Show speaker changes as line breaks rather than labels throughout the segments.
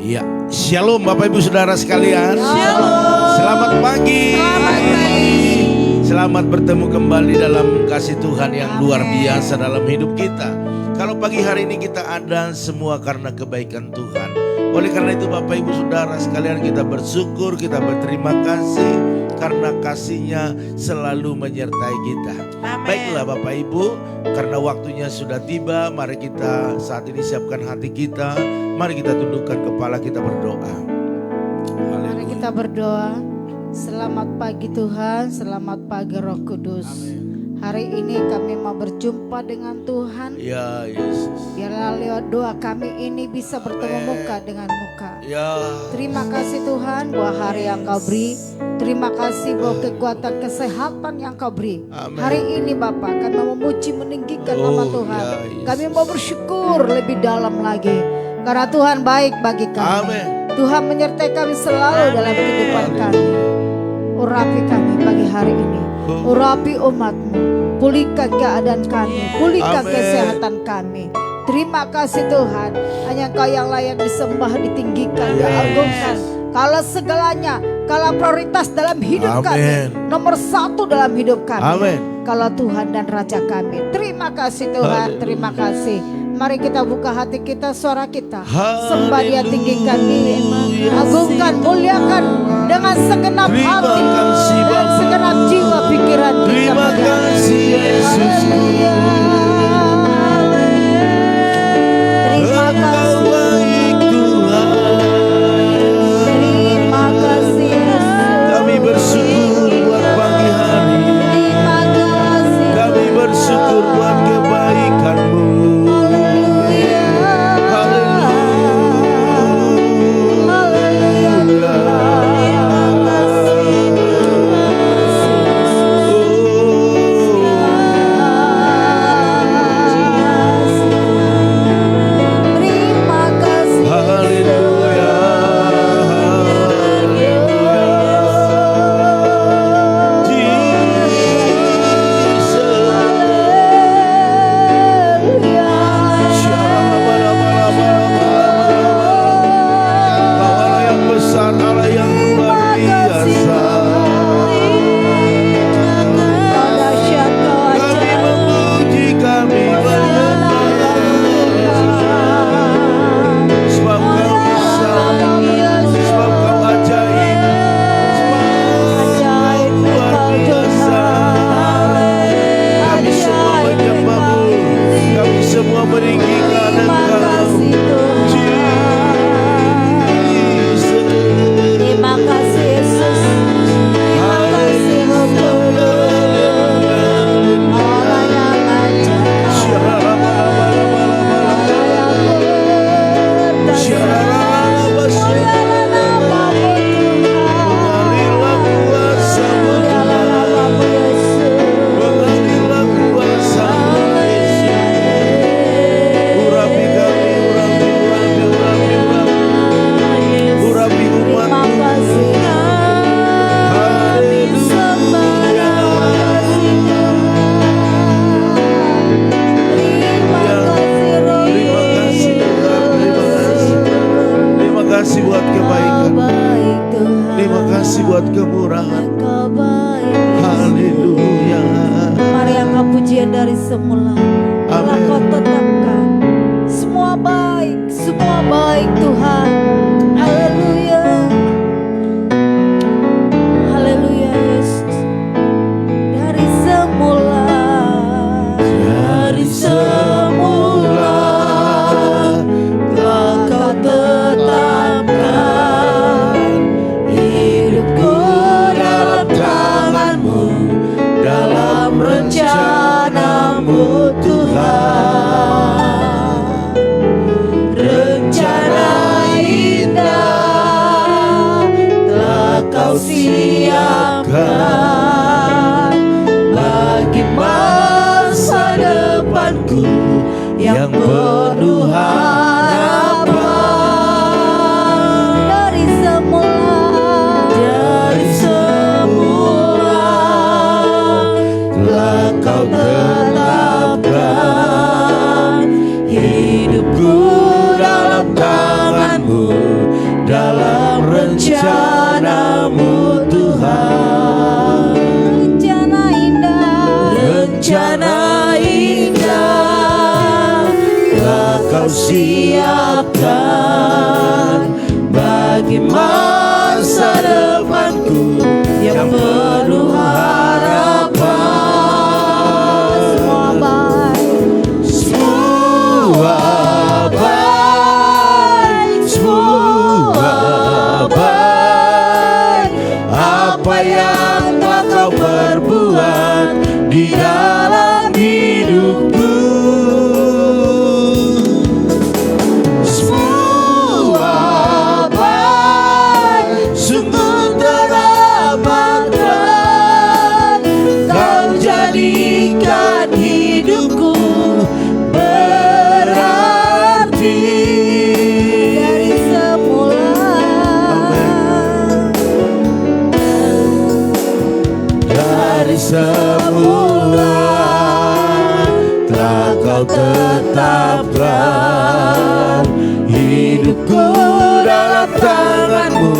Ya, shalom Bapak Ibu Saudara sekalian.
Shalom.
Selamat pagi.
Selamat pagi.
Selamat bertemu kembali dalam kasih Tuhan yang luar biasa dalam hidup kita. Kalau pagi hari ini kita ada semua karena kebaikan Tuhan. Oleh karena itu Bapak Ibu Saudara sekalian, kita bersyukur, kita berterima kasih karena kasih-Nya selalu menyertai kita.
Amen.
Baiklah Bapak Ibu, karena waktunya sudah tiba, mari kita saat ini siapkan hati kita. Mari kita tundukkan kepala, kita berdoa.
Mari kita berdoa. Selamat pagi Tuhan, selamat pagi Roh Kudus. Hari ini kami mau berjumpa dengan Tuhan.
Ya Yesus.
Biarlah lewat doa kami ini bisa bertemu muka dengan muka.
Ya.
Terima kasih Tuhan buat hari yang Kau beri. Terima kasih buat kekuatan kesehatan yang Kau beri.
Amen.
Hari ini Bapak kami memuji meninggikan nama Tuhan.
ya Yesus.
Kami mau bersyukur lebih dalam lagi. Karena Tuhan baik bagi kami.
Amin.
Tuhan menyertai kami selalu dalam kehidupan kami. Urapi kami pagi hari ini. Urapi umat-Mu. Pulihkan keadaan kami. Pulihkan
Amin.
kesehatan kami. Terima kasih Tuhan. Hanya Kau yang layak disembah, ditinggikan, diagungkan. Kalau segalanya, kalau prioritas dalam hidup kami,
Amin.
nomor satu dalam hidup kami.
Amin.
Kalau Tuhan dan Raja kami. Terima kasih Tuhan. Terima kasih. Mari kita buka hati kita, suara kita. Sembah Dia, tinggikan Dia. Agungkan, muliakan dengan segenap
Terima
hati
kasih,
dan
Bapa.
segenap jiwa pikiran kita.
Terima kasih Yesus.
Terima
Engkau
kasih.
baik Tuhan.
Terima kasih Yesus.
Kami bersyukur buat pagi hari.
Terima kasih.
Kami bersyukur buat kebaikan-Mu.
Hidupku dalam tangan-Mu.
kau siapkan bagi masa depanku yang penuh harapan. Semua baik, semua baik. Apa yang telah kau perbuat di dalam hidupku, semua baik, sungguh teramat baik. Kau jadikan hidupku berarti
dari semula.
Dari semula telah kau tetapkan hidupku dalam tanganmu,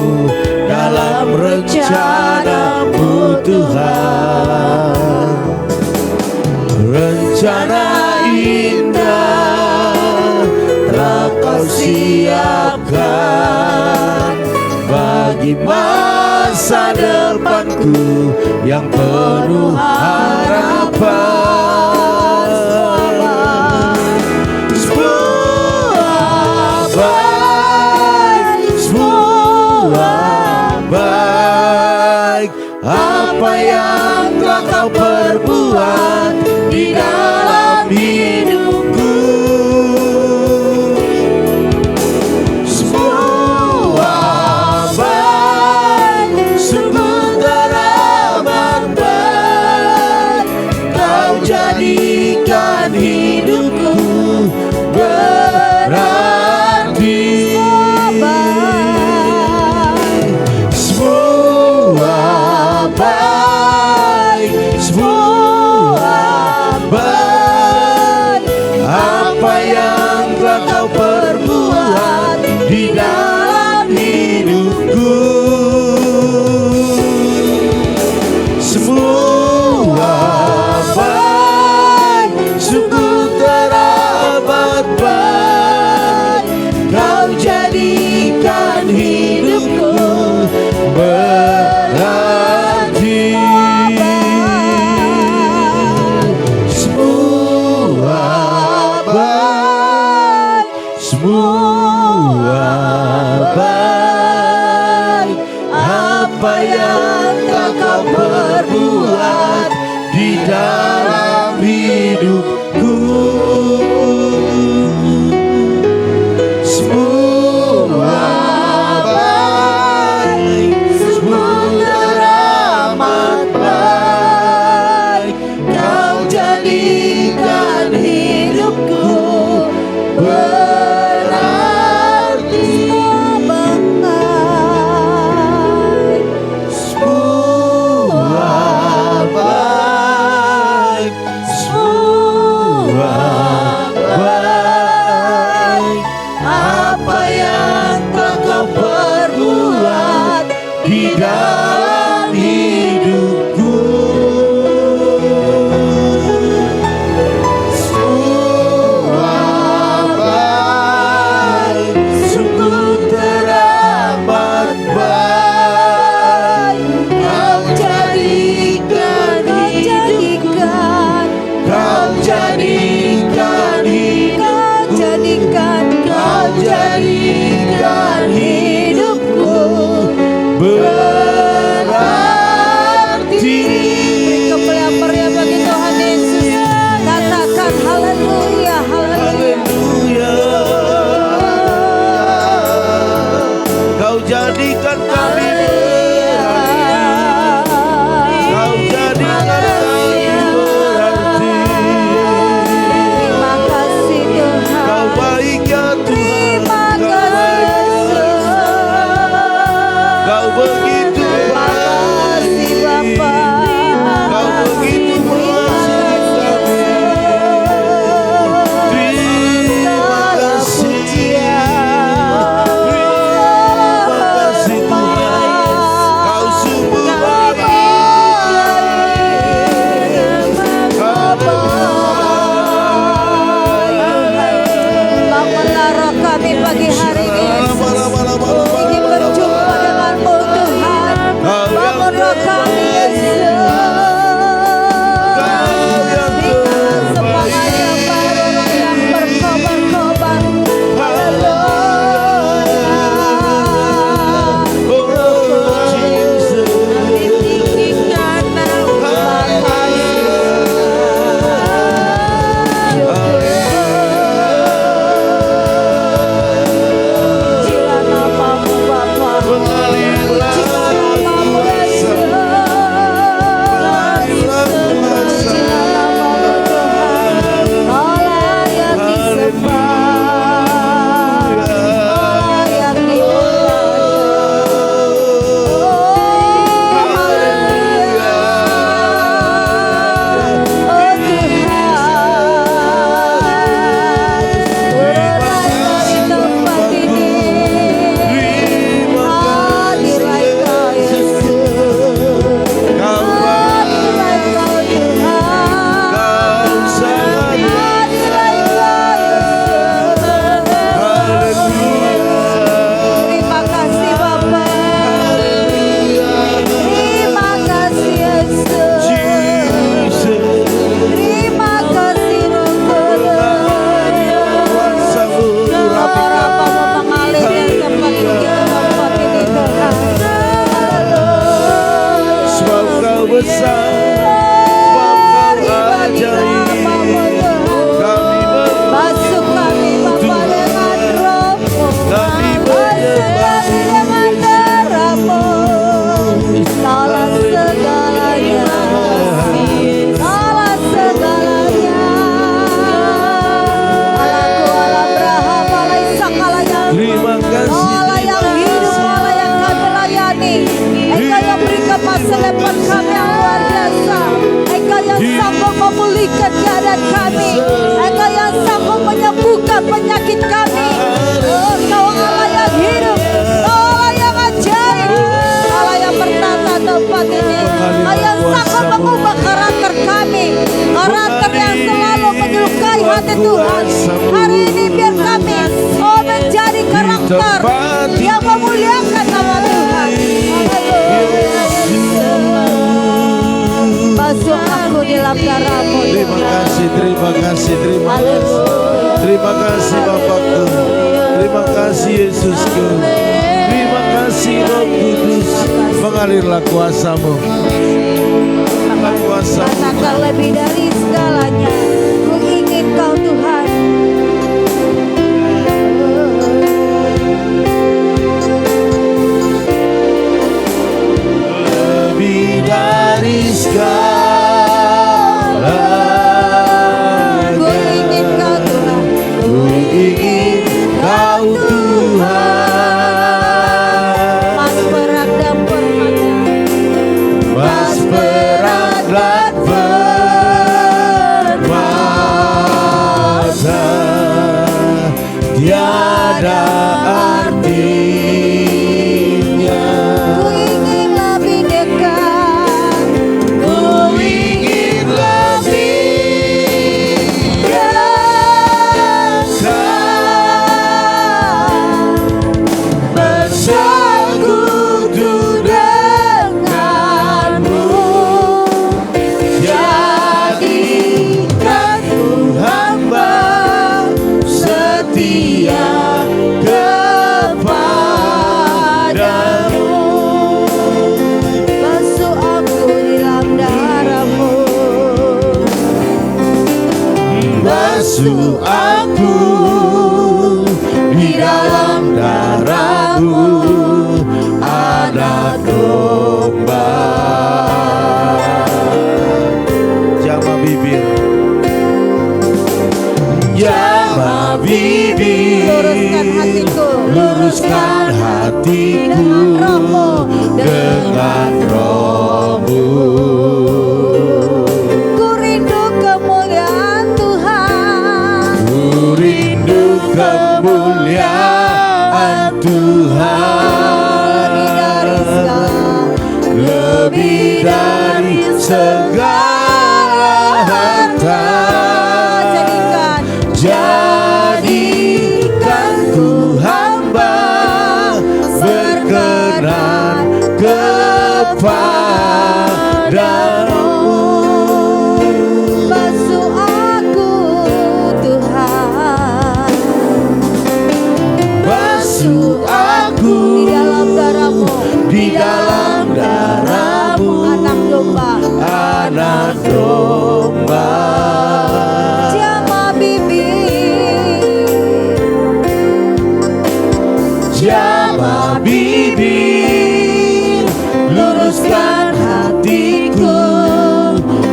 dalam rencanamu Tuhan. Rencana indah telah kau siapkan bagi masa depanku yang penuh harapan. Semua baik, semua baik. Apa yang telah kau perbuat di dalam hidupku, semua baik, sungguh teramat baik. Kau jadikan hidupku berarti. Semua baik, semua baik. Apa yang telah kau perbuat di dalam hidupku, semua baik, sungguh teramat baik. Kau jadikan hidupku berarti. Semua baik, semua baik. Apa yang telah kau perbuat di dalam hidupku, semua baik, semua teramat baik. Kau jadikan hidupku berarti banget. Semua baik, semua baik. Apa yang telah kau perbuat di dalam hidupku, semua baik.
penyakit kami. Oh, Kau Allah yang hidup, Kau Allah yang ajaib, Allah yang bertata tempat ini, Allah yang sanggup mengubah karakter kami, karakter yang selalu menyukai hati Tuhan. Hari ini biar kami menjadi karakter yang memuliakan nama Tuhan. Basuh aku di dalam darah-Mu.
Terima kasih, terima kasih, terima kasih. Terima kasih Bapakku. Terima kasih Yesusku. Terima kasih Roh Kudus. Mengalirlah kuasa-Mu. Kuasa-Mu.
Katakan lebih dari segalanya, ku ingin Kau Tuhan.
Lebih dari segalanya. Tiada artinya.
Ku ingin lebih dekat,
ku ingin lebih dekat, bersekutu denganmu. Jadikan ku hamba setia kepadamu.
basuh aku di dalam darah-Mu.
Basuh aku di dalam darah-Mu, anak domba. Jama bibir, jama bibir,
Luruskan hatiku,
luruskan hatiku dengan Roh-Mu.
Ku rindu kemuliaan Tuhan,
Ku rindu kemuliaan Tuhan, lebih dari segala harta. Jadikan ku hamba berkenan kepadamu.
basuh aku Tuhan,
Basuh aku
di dalam darah-Mu,
di dalam darah-Mu,
anak domba,
anak domba.
jama bibir,
Jama bibir, luruskan hatiku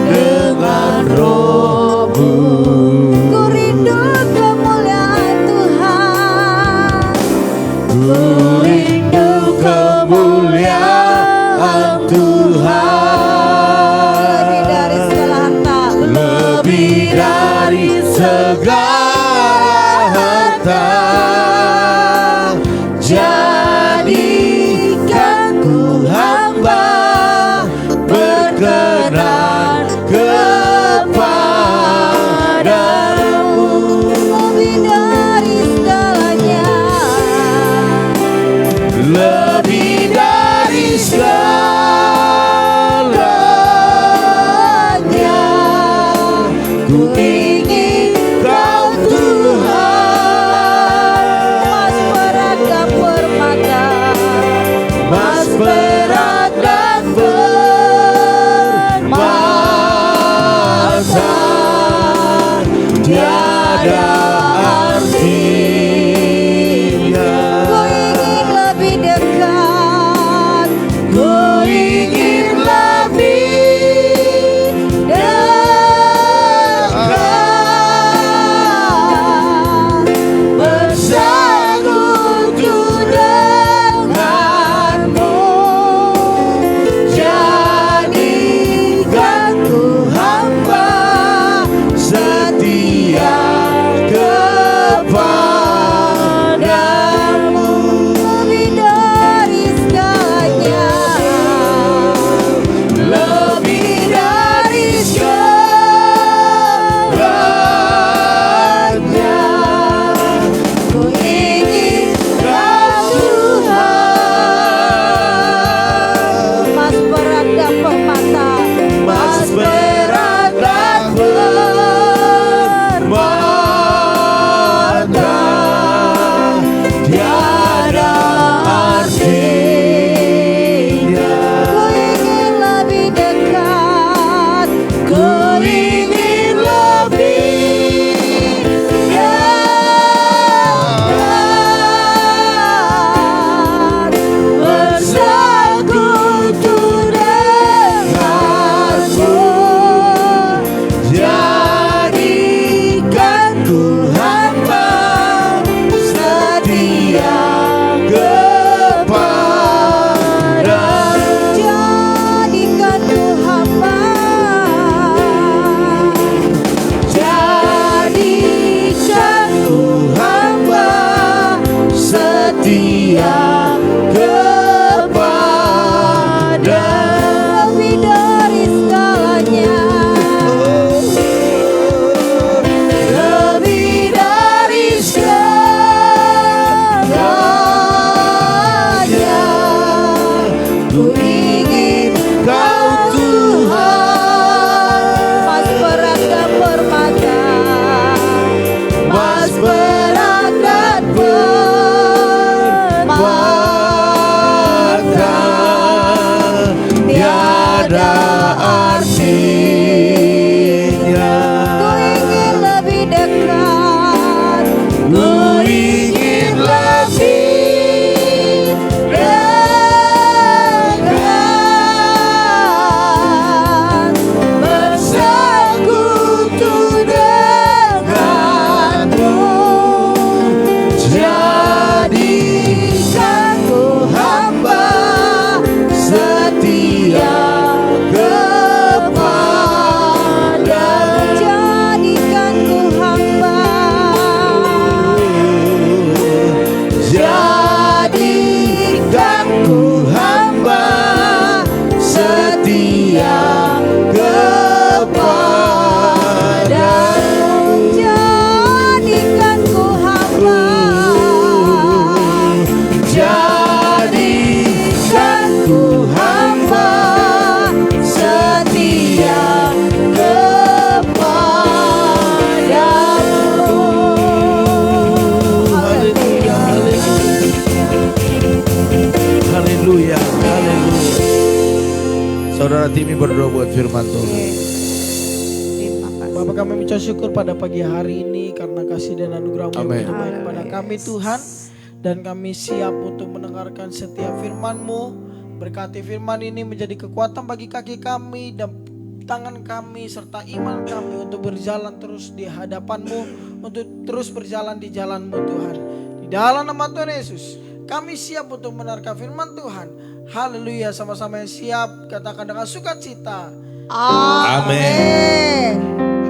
dengan Roh-Mu.
ku rindu kemuliaan Tuhan,
Ku rindu kemuliaan Tuhan,
lebih dari segala harta,
lebih dari segala harta. Jadikan kekuatan tiada artinya.
Ku ingin lebih dekat,
Ku ingin lebih
dekat, bersekutu denganmu.
jadikan ku hamba setia kepadamu.
Jadikan ku hamba,
Jadikan ku hamba setia kepadamu.
jadikan ku hamba,
Jadikan ku hamba setia kepadamu. Haleluya, haleluya, haleluya. Saudara Timi berdoa buat firman Tuhan.
Terima kasih.
Bapak, kami mengucap syukur pada pagi hari ini karena kasih dan anugerah-Mu yang
Amin.
begitu baik kepada kami Tuhan. Dan kami siap untuk mendengarkan setiap firman-Mu. Berkati firman ini menjadi kekuatan bagi kaki kami dan tangan kami serta iman kami untuk berjalan terus di hadapan-Mu, untuk terus berjalan di jalan-Mu Tuhan. Di dalam nama Tuhan Yesus, kami siap untuk mendengarkan firman Tuhan. Haleluya, sama-sama yang siap katakan dengan sukacita.
Amin.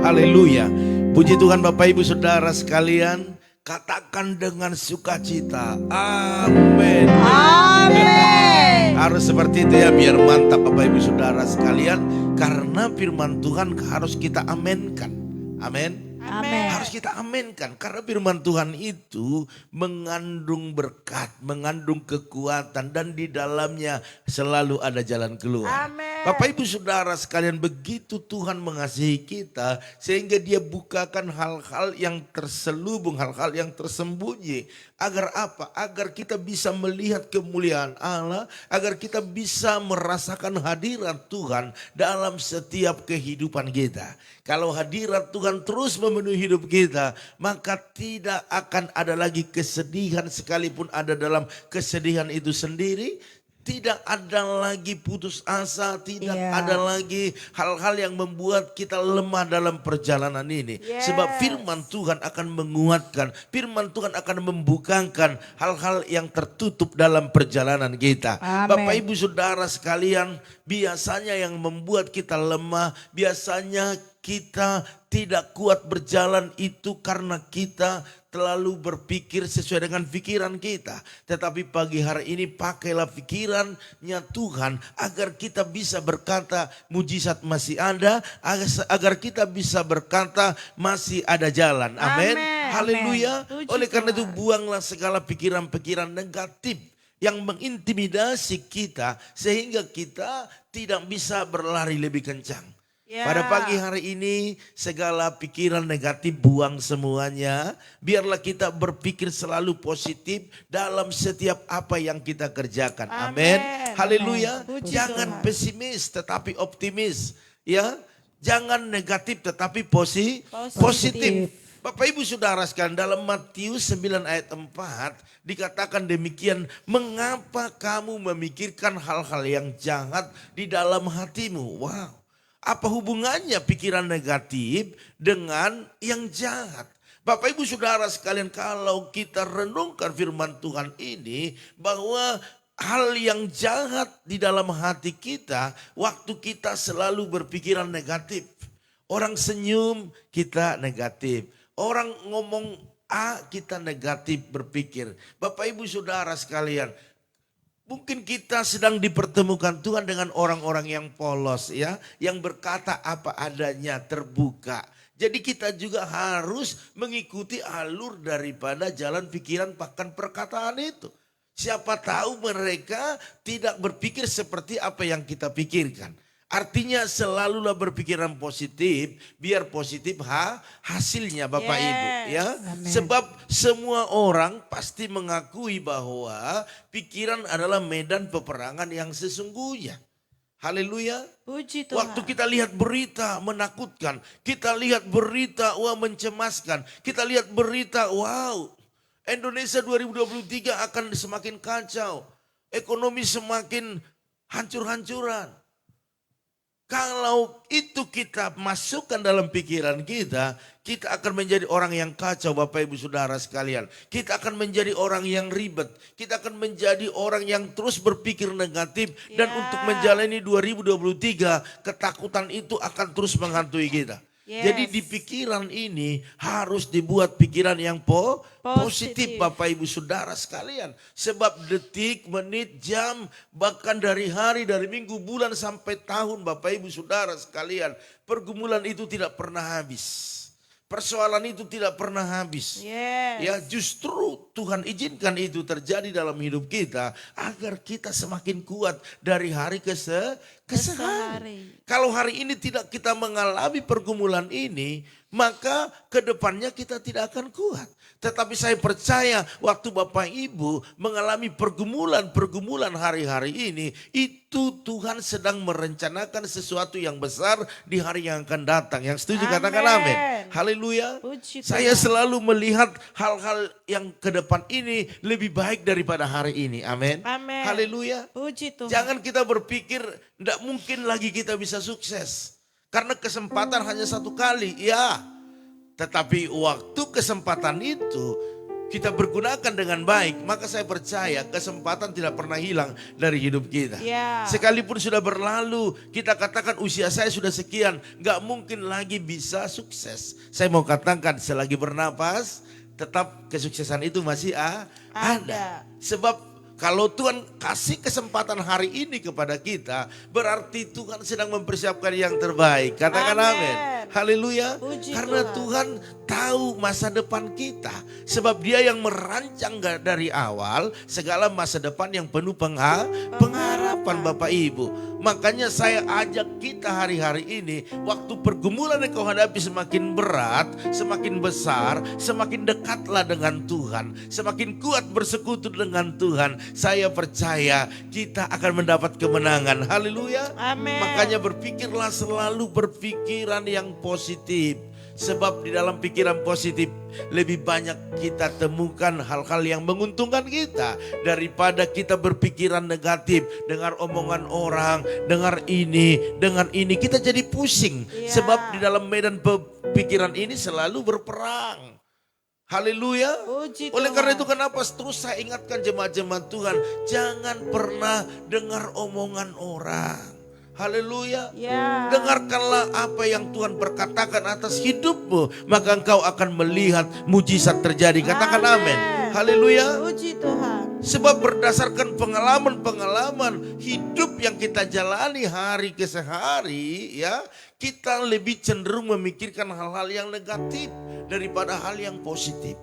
Haleluya. Puji Tuhan Bapak Ibu Saudara sekalian. Katakan dengan sukacita. Amin.
Amin.
Harus seperti itu ya, biar mantap Bapak Ibu Saudara sekalian. Karena firman Tuhan harus kita amenkan. Amin.
Amin.
Harus kita aminkan karena firman Tuhan itu mengandung berkat, mengandung kekuatan dan di dalamnya selalu ada jalan keluar.
Amin.
Bapak Ibu Saudara sekalian, begitu Tuhan mengasihi kita sehingga Dia bukakan hal-hal yang terselubung, hal-hal yang tersembunyi. Agar apa? Agar kita bisa melihat kemuliaan Allah, agar kita bisa merasakan hadirat Tuhan dalam setiap kehidupan kita. Kalau hadirat Tuhan terus memenuhi hidup kita, maka tidak akan ada lagi kesedihan, sekalipun ada dalam kesedihan itu sendiri. Tidak ada lagi putus asa, tidak ada lagi hal-hal yang membuat kita lemah dalam perjalanan ini. Sebab firman Tuhan akan menguatkan, firman Tuhan akan membukakan hal-hal yang tertutup dalam perjalanan kita.
Amin.
Bapak Ibu Saudara sekalian, biasanya yang membuat kita lemah, biasanya kita tidak kuat berjalan itu karena kita terlalu berpikir sesuai dengan pikiran kita. Tetapi pagi hari ini pakailah pikirannya Tuhan agar kita bisa berkata mujizat masih ada, agar kita bisa berkata masih ada jalan. Amin. Haleluya. Oleh karena itu buanglah segala pikiran-pikiran negatif yang mengintimidasi kita sehingga kita tidak bisa berlari lebih kencang. Pada pagi hari ini segala pikiran negatif buang semuanya. Biarlah kita berpikir selalu positif dalam setiap apa yang kita kerjakan. Amin. Haleluya. Jangan pesimis tetapi optimis. Ya, jangan negatif tetapi positif. Bapak Ibu Saudara sekalian, dalam Matius 9 ayat 4 dikatakan demikian, mengapa kamu memikirkan hal-hal yang jahat di dalam hatimu? Wow. Apa hubungannya pikiran negatif dengan yang jahat? Bapak Ibu Saudara sekalian, kalau kita renungkan firman Tuhan ini, bahwa hal yang jahat di dalam hati kita, waktu kita selalu berpikiran negatif. Orang senyum, kita negatif. Orang ngomong A, kita negatif berpikir. Bapak Ibu Saudara sekalian, mungkin kita sedang dipertemukan Tuhan dengan orang-orang yang polos ya, yang berkata apa adanya, terbuka. Jadi kita juga harus mengikuti alur daripada jalan pikiran bahkan perkataan itu. Siapa tahu mereka tidak berpikir seperti apa yang kita pikirkan. Artinya selalulah berpikiran positif, biar positif hasilnya Bapak Ibu ya. Sebab semua orang pasti mengakui bahwa pikiran adalah medan peperangan yang sesungguhnya. Haleluya.
Puji Tuhan.
Waktu kita lihat berita menakutkan, kita lihat berita mencemaskan, kita lihat berita Indonesia 2023 akan semakin kacau, ekonomi semakin hancur-hancuran. Kalau itu kita masukkan dalam pikiran kita, kita akan menjadi orang yang kacau Bapak Ibu Saudara sekalian. Kita akan menjadi orang yang ribet. Kita akan menjadi orang yang terus berpikir negatif. Dan untuk menjalani 2023, ketakutan itu akan terus menghantui kita. Jadi di pikiran ini harus dibuat pikiran yang positif Bapak Ibu Saudara sekalian. Sebab detik, menit, jam, bahkan dari hari, dari minggu, bulan sampai tahun Bapak Ibu Saudara sekalian. Pergumulan itu tidak pernah habis. Persoalan itu tidak pernah habis. Ya, justru Tuhan izinkan itu terjadi dalam hidup kita agar kita semakin kuat dari hari ke hari. Kalau hari ini tidak kita mengalami pergumulan ini, maka kedepannya kita tidak akan kuat. Tetapi saya percaya waktu Bapak Ibu mengalami pergumulan hari-hari ini, itu Tuhan sedang merencanakan sesuatu yang besar di hari yang akan datang. Yang setuju katakan amin. Haleluya. Saya selalu melihat hal-hal yang ke depan ini lebih baik daripada hari ini. Amin. Haleluya. Jangan kita berpikir tidak mungkin lagi kita bisa sukses. Karena kesempatan hanya satu kali. Ya. Tetapi waktu kesempatan itu kita bergunakan dengan baik, maka saya percaya kesempatan tidak pernah hilang dari hidup kita. Sekalipun sudah berlalu, kita katakan usia saya sudah sekian, gak mungkin lagi bisa sukses. Saya mau katakan selagi bernapas, tetap kesuksesan itu masih ada. Sebab kalau Tuhan kasih kesempatan hari ini kepada kita, berarti Tuhan sedang mempersiapkan yang terbaik. Katakan amin. Haleluya. Karena Tuhan tahu masa depan kita. Sebab Dia yang merancang dari awal segala masa depan yang penuh pengharapan Bapak Ibu. Makanya saya ajak kita hari-hari ini, waktu pergumulan yang kau hadapi semakin berat, semakin besar, semakin dekatlah dengan Tuhan. Semakin kuat bersekutu dengan Tuhan. Saya percaya kita akan mendapat kemenangan. Haleluya. Makanya berpikirlah selalu berpikiran yang positif. Sebab di dalam pikiran positif lebih banyak kita temukan hal-hal yang menguntungkan kita. Daripada kita berpikiran negatif, dengar omongan orang, dengar ini, dengan ini. Kita jadi pusing. Sebab di dalam medan pikiran ini selalu berperang. Haleluya. Oleh karena itu kenapa terus saya ingatkan jemaat-jemaat Tuhan, jangan pernah dengar omongan orang. Haleluya. Dengarkanlah apa yang Tuhan berkatakan atas hidupmu, maka engkau akan melihat mujizat terjadi. Katakan amin. Haleluya.
Puji Tuhan.
Sebab berdasarkan pengalaman-pengalaman hidup yang kita jalani hari ke hari, ya, kita lebih cenderung memikirkan hal-hal yang negatif daripada hal yang positif.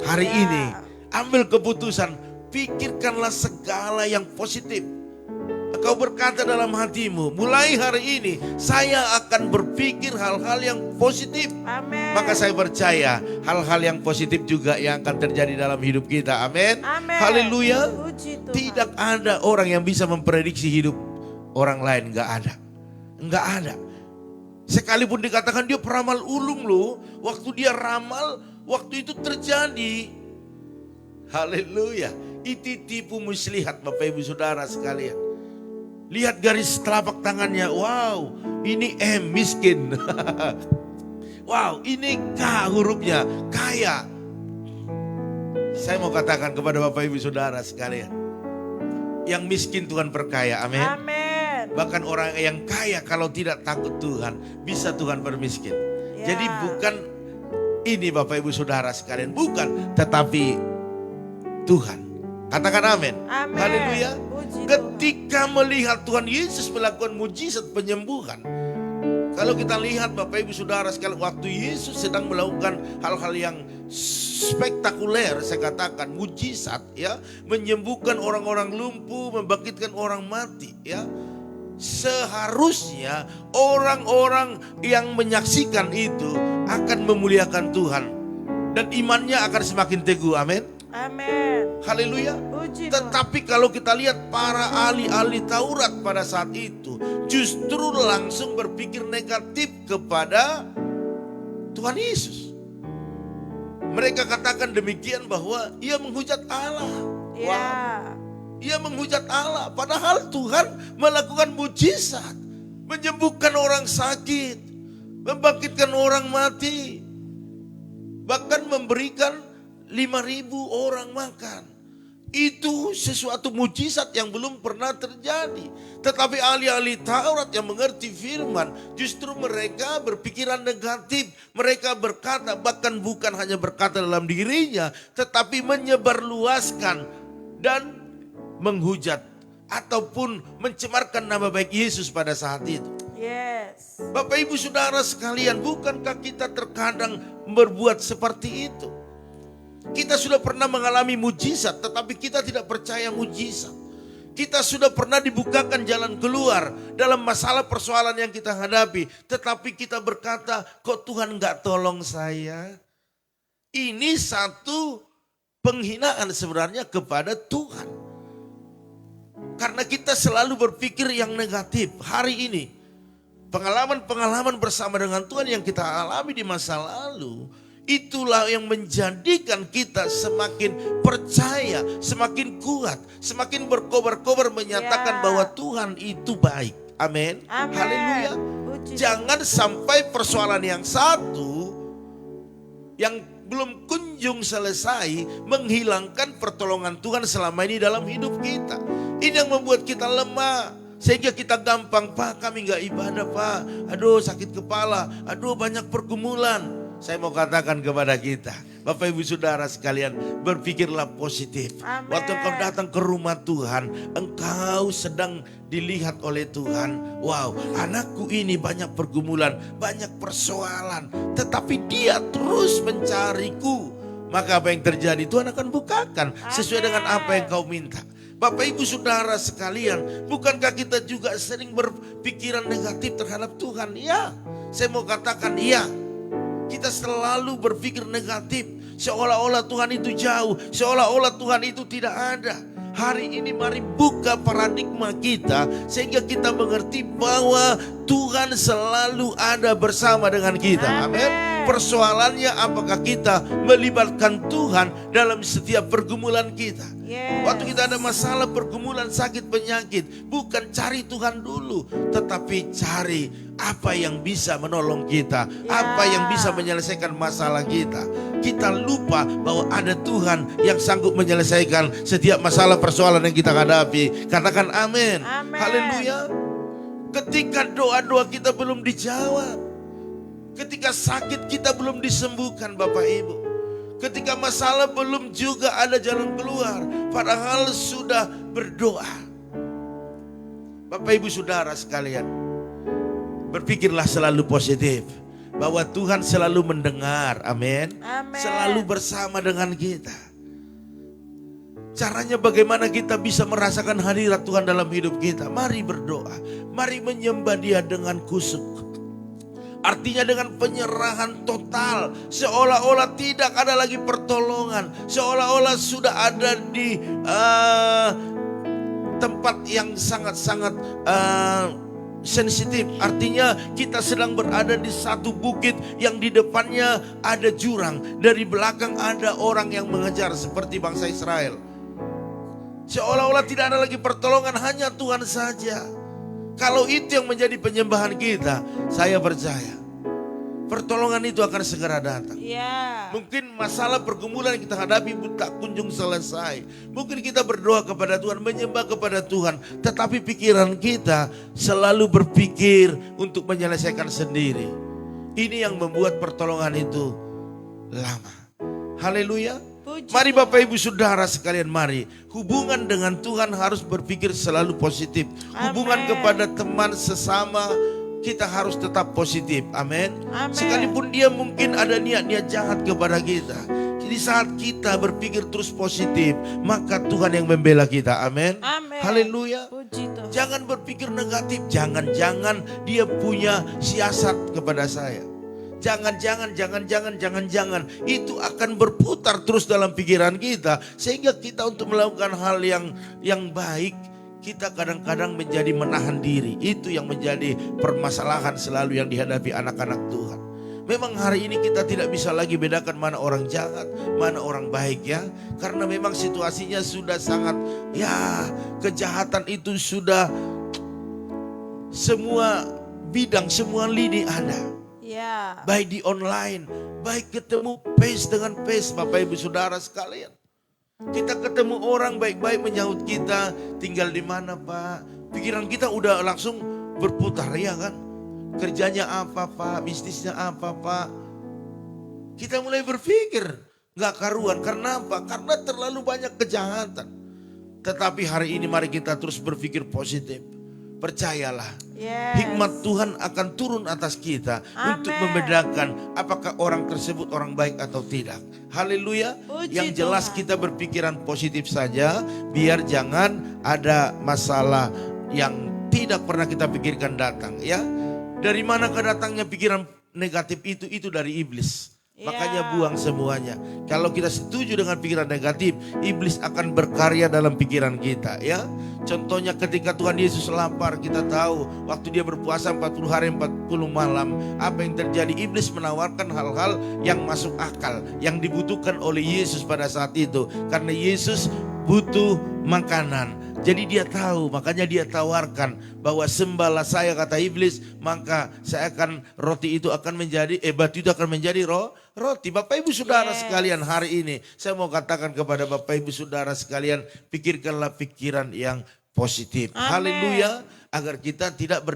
Hari ini ambil keputusan, pikirkanlah segala yang positif. Kau berkata dalam hatimu, mulai hari ini saya akan berpikir hal-hal yang positif. Maka saya percaya hal-hal yang positif juga yang akan terjadi dalam hidup kita. Amin. Haleluya. Tidak ada orang yang bisa memprediksi hidup orang lain. Enggak ada. Sekalipun dikatakan dia peramal ulung loh, waktu dia ramal, waktu itu terjadi. Haleluya. Itu tipu muslihat Bapak Ibu Saudara sekalian. Lihat garis telapak tangannya. Wow, ini M, miskin. Wow, ini K hurufnya, kaya. Saya mau katakan kepada Bapak Ibu Saudara sekalian, yang miskin Tuhan perkaya. Amin. Bahkan orang yang kaya kalau tidak takut Tuhan, bisa Tuhan bermiskin. Jadi bukan ini Bapak Ibu Saudara sekalian, bukan, tetapi Tuhan. Katakan amin. Haleluya. Ketika melihat Tuhan Yesus melakukan mujizat penyembuhan. Kalau kita lihat Bapak Ibu Saudara sekalian, waktu Yesus sedang melakukan hal-hal yang spektakuler, saya katakan mujizat, ya, menyembuhkan orang-orang lumpuh, membangkitkan orang mati, ya. seharusnya orang-orang yang menyaksikan itu akan memuliakan Tuhan dan imannya akan semakin teguh. Amin.
Amin.
Haleluya.
Puji Tuhan.
Tetapi kalau kita lihat para ahli-ahli Taurat pada saat itu justru langsung berpikir negatif kepada Tuhan Yesus. Mereka katakan demikian bahwa ia menghujat Allah.
Ya.
Ia menghujat Allah, padahal Tuhan melakukan mujizat, menyembuhkan orang sakit, membangkitkan orang mati, bahkan memberikan 5.000 orang makan. Itu sesuatu mujizat yang belum pernah terjadi. Tetapi ahli-ahli Taurat yang mengerti firman, justru mereka berpikiran negatif. Mereka berkata, bahkan bukan hanya berkata dalam dirinya, tetapi menyebarluaskan dan menghujat ataupun mencemarkan nama baik Yesus pada saat itu.
Yes.
Bapak Ibu Saudara sekalian, bukankah kita terkadang berbuat seperti itu? Kita sudah pernah mengalami mujizat, tetapi kita tidak percaya mujizat. Kita sudah pernah dibukakan jalan keluar dalam masalah persoalan yang kita hadapi, tetapi kita berkata, kok Tuhan gak tolong saya? Ini satu penghinaan sebenarnya kepada Tuhan. Karena kita selalu berpikir yang negatif. Hari ini pengalaman-pengalaman bersama dengan Tuhan yang kita alami di masa lalu, itulah yang menjadikan kita semakin percaya, semakin kuat, semakin berkobar-kobar menyatakan bahwa Tuhan itu baik. Amin.
Amin.
Haleluya.
Puji
Jangan sampai persoalan yang satu yang belum kunjung selesai menghilangkan pertolongan Tuhan selama ini dalam hidup kita. Ini yang membuat kita lemah. Sehingga kita gampang, Pak kami gak ibadah Pak. Aduh sakit kepala, aduh banyak pergumulan. Saya mau katakan kepada kita, Bapak Ibu Saudara sekalian, berpikirlah positif.
Amen.
Waktu engkau datang ke rumah Tuhan, engkau sedang dilihat oleh Tuhan. Wow, anakku ini banyak pergumulan, banyak persoalan, tetapi dia terus mencariku. Maka apa yang terjadi? Tuhan akan bukakan sesuai dengan apa yang kau minta. Bapak Ibu Saudara sekalian, bukankah kita juga sering berpikiran negatif terhadap Tuhan? Ya, saya mau katakan ya. Kita selalu berpikir negatif, seolah-olah Tuhan itu jauh, seolah-olah Tuhan itu tidak ada. Hari ini mari buka paradigma kita sehingga kita mengerti bahwa Tuhan selalu ada bersama dengan kita. Amin. Persoalannya apakah kita melibatkan Tuhan dalam setiap pergumulan kita.
Yes.
Waktu kita ada masalah pergumulan sakit penyakit, bukan cari Tuhan dulu, tetapi cari apa yang bisa menolong kita, apa yang bisa menyelesaikan masalah kita. Kita lupa bahwa ada Tuhan yang sanggup menyelesaikan setiap masalah persoalan yang kita hadapi. Katakan amin. Haleluya. Ketika doa-doa kita belum dijawab, ketika sakit kita belum disembuhkan Bapak Ibu, ketika masalah belum juga ada jalan keluar, padahal sudah berdoa. Bapak Ibu Saudara sekalian, berpikirlah selalu positif, bahwa Tuhan selalu mendengar, amin. Selalu bersama dengan kita. Caranya bagaimana kita bisa merasakan hadirat Tuhan dalam hidup kita? Mari berdoa, mari menyembah Dia dengan kusuk. Artinya dengan penyerahan total, seolah-olah tidak ada lagi pertolongan, seolah-olah sudah ada di tempat yang sangat-sangat sensitif. Artinya kita sedang berada di satu bukit yang di depannya ada jurang, dari belakang ada orang yang mengejar seperti bangsa Israel. Seolah-olah tidak ada lagi pertolongan, hanya Tuhan saja. Kalau itu yang menjadi penyembahan kita, saya percaya pertolongan itu akan segera datang. Mungkin masalah pergumulan yang kita hadapi tak kunjung selesai. Mungkin kita berdoa kepada Tuhan, menyembah kepada Tuhan, tetapi pikiran kita selalu berpikir untuk menyelesaikan sendiri. Ini yang membuat pertolongan itu lama. Haleluya. Mari Bapak Ibu Saudara sekalian, mari hubungan dengan Tuhan harus berpikir selalu positif. Hubungan kepada teman sesama kita harus tetap positif. Amin. Sekalipun dia mungkin ada niat-niat jahat kepada kita, di saat kita berpikir terus positif, maka Tuhan yang membela kita. Amin. Haleluya. Jangan berpikir negatif. Jangan-jangan dia punya siasat kepada saya. Jangan-jangan itu akan berputar terus dalam pikiran kita sehingga kita untuk melakukan hal yang baik kita kadang-kadang menjadi menahan diri. Itu yang menjadi permasalahan selalu yang dihadapi anak-anak Tuhan. Memang hari ini kita tidak bisa lagi bedakan mana orang jahat, mana orang baik ya. Karena memang situasinya sudah sangat kejahatan itu sudah semua bidang, semua lini ada.
Ya.
Baik di online, baik ketemu face dengan face, Bapak Ibu Saudara sekalian. Kita ketemu orang baik-baik menyahut kita, tinggal di mana Pak? Pikiran kita udah langsung berputar ya kan? Kerjanya apa Pak? Bisnisnya apa Pak? Kita mulai berpikir, gak karuan. Karena apa? Karena terlalu banyak kejahatan. Tetapi hari ini mari kita terus berpikir positif. Percayalah, hikmat Tuhan akan turun atas kita untuk membedakan apakah orang tersebut orang baik atau tidak. Haleluya. Yang jelas kita berpikiran positif saja, biar jangan ada masalah yang tidak pernah kita pikirkan datang ya. Dari mana datangnya pikiran negatif itu dari iblis. Makanya buang semuanya. Kalau kita setuju dengan pikiran negatif, iblis akan berkarya dalam pikiran kita ya. Contohnya ketika Tuhan Yesus lapar, kita tahu waktu dia berpuasa 40 hari 40 malam, apa yang terjadi? Iblis menawarkan hal-hal yang masuk akal, yang dibutuhkan oleh Yesus pada saat itu. Karena Yesus butuh makanan. Jadi dia tahu, makanya dia tawarkan bahwa sembahlah saya, kata iblis, maka saya akan roti itu akan menjadi batu itu akan menjadi roti. Bapak Ibu Saudara sekalian, hari ini saya mau katakan kepada Bapak Ibu Saudara sekalian, pikirkanlah pikiran yang positif. Haleluya, agar kita tidak